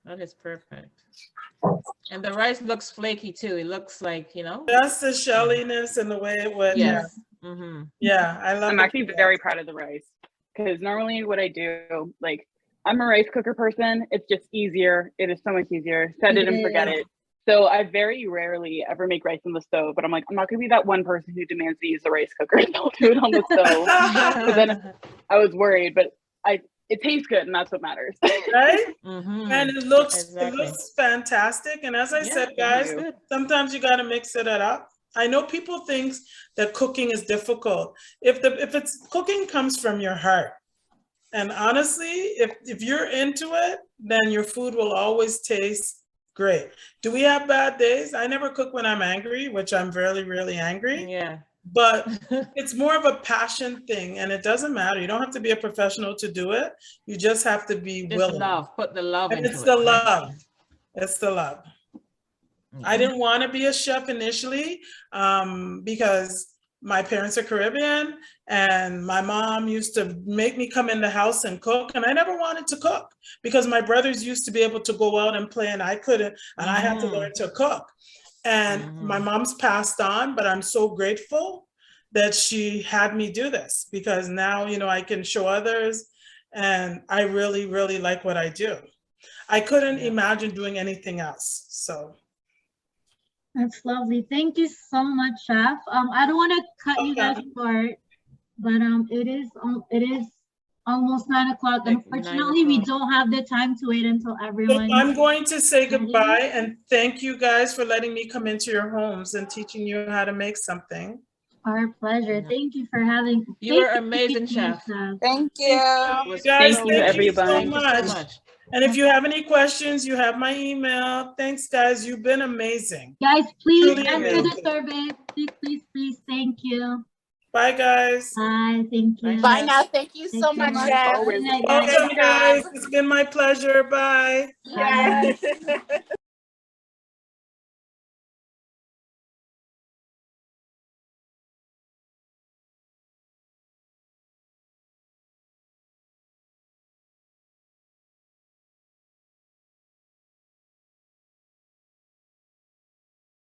That is perfect. And the rice looks flaky too. It looks like, you know. That's the shelliness and the way it went. Yes. Yeah, I love I'm actually very proud of the rice, because normally what I do, like, I'm a rice cooker person. It's just easier. It is so much easier. Set it and forget it. So I very rarely ever make rice on the stove, but I'm like, I'm not gonna be that one person who demands to use the rice cooker. I'll do it on the stove. But then I was worried, but it tastes good, and that's what matters. Right? And it looks fantastic. And as I said, guys, sometimes you got to mix it up. I know people think that cooking is difficult. If it's cooking comes from your heart, and honestly, if you're into it, then your food will always taste great. Do we have bad days? I never cook when I'm angry, which I'm really, really angry. Yeah. But it's more of a passion thing, and it doesn't matter. You don't have to be a professional to do it. You just have to be willing. Love. Put the love and into it's it. the love. It's the love. I didn't want to be a chef initially because my parents are Caribbean, and my mom used to make me come in the house and cook, and I never wanted to cook because my brothers used to be able to go out and play, and I couldn't, and I had to learn to cook. And my mom's passed on, but I'm so grateful that she had me do this, because now, you know, I can show others, and I really, really like what I do. I couldn't imagine doing anything else, so. That's lovely. Thank you so much, Chef. I don't want to cut you guys short, but it is almost 9 o'clock. Unfortunately, we don't have the time to wait until everyone. I'm going to say goodbye and thank you guys for letting me come into your homes and teaching you how to make something. Our pleasure. Thank you for having. You were amazing, Chef. Thank you. You guys, Thank you, everybody. so much. And if you have any questions, you have my email. Thanks, guys. You've been amazing. Guys, please Truly answer the amazing. survey. Please. Thank you. Bye, guys. Bye. Thank you. Bye now. Thank you so much, Chef. Welcome, guys. It's been my pleasure. Bye. Bye.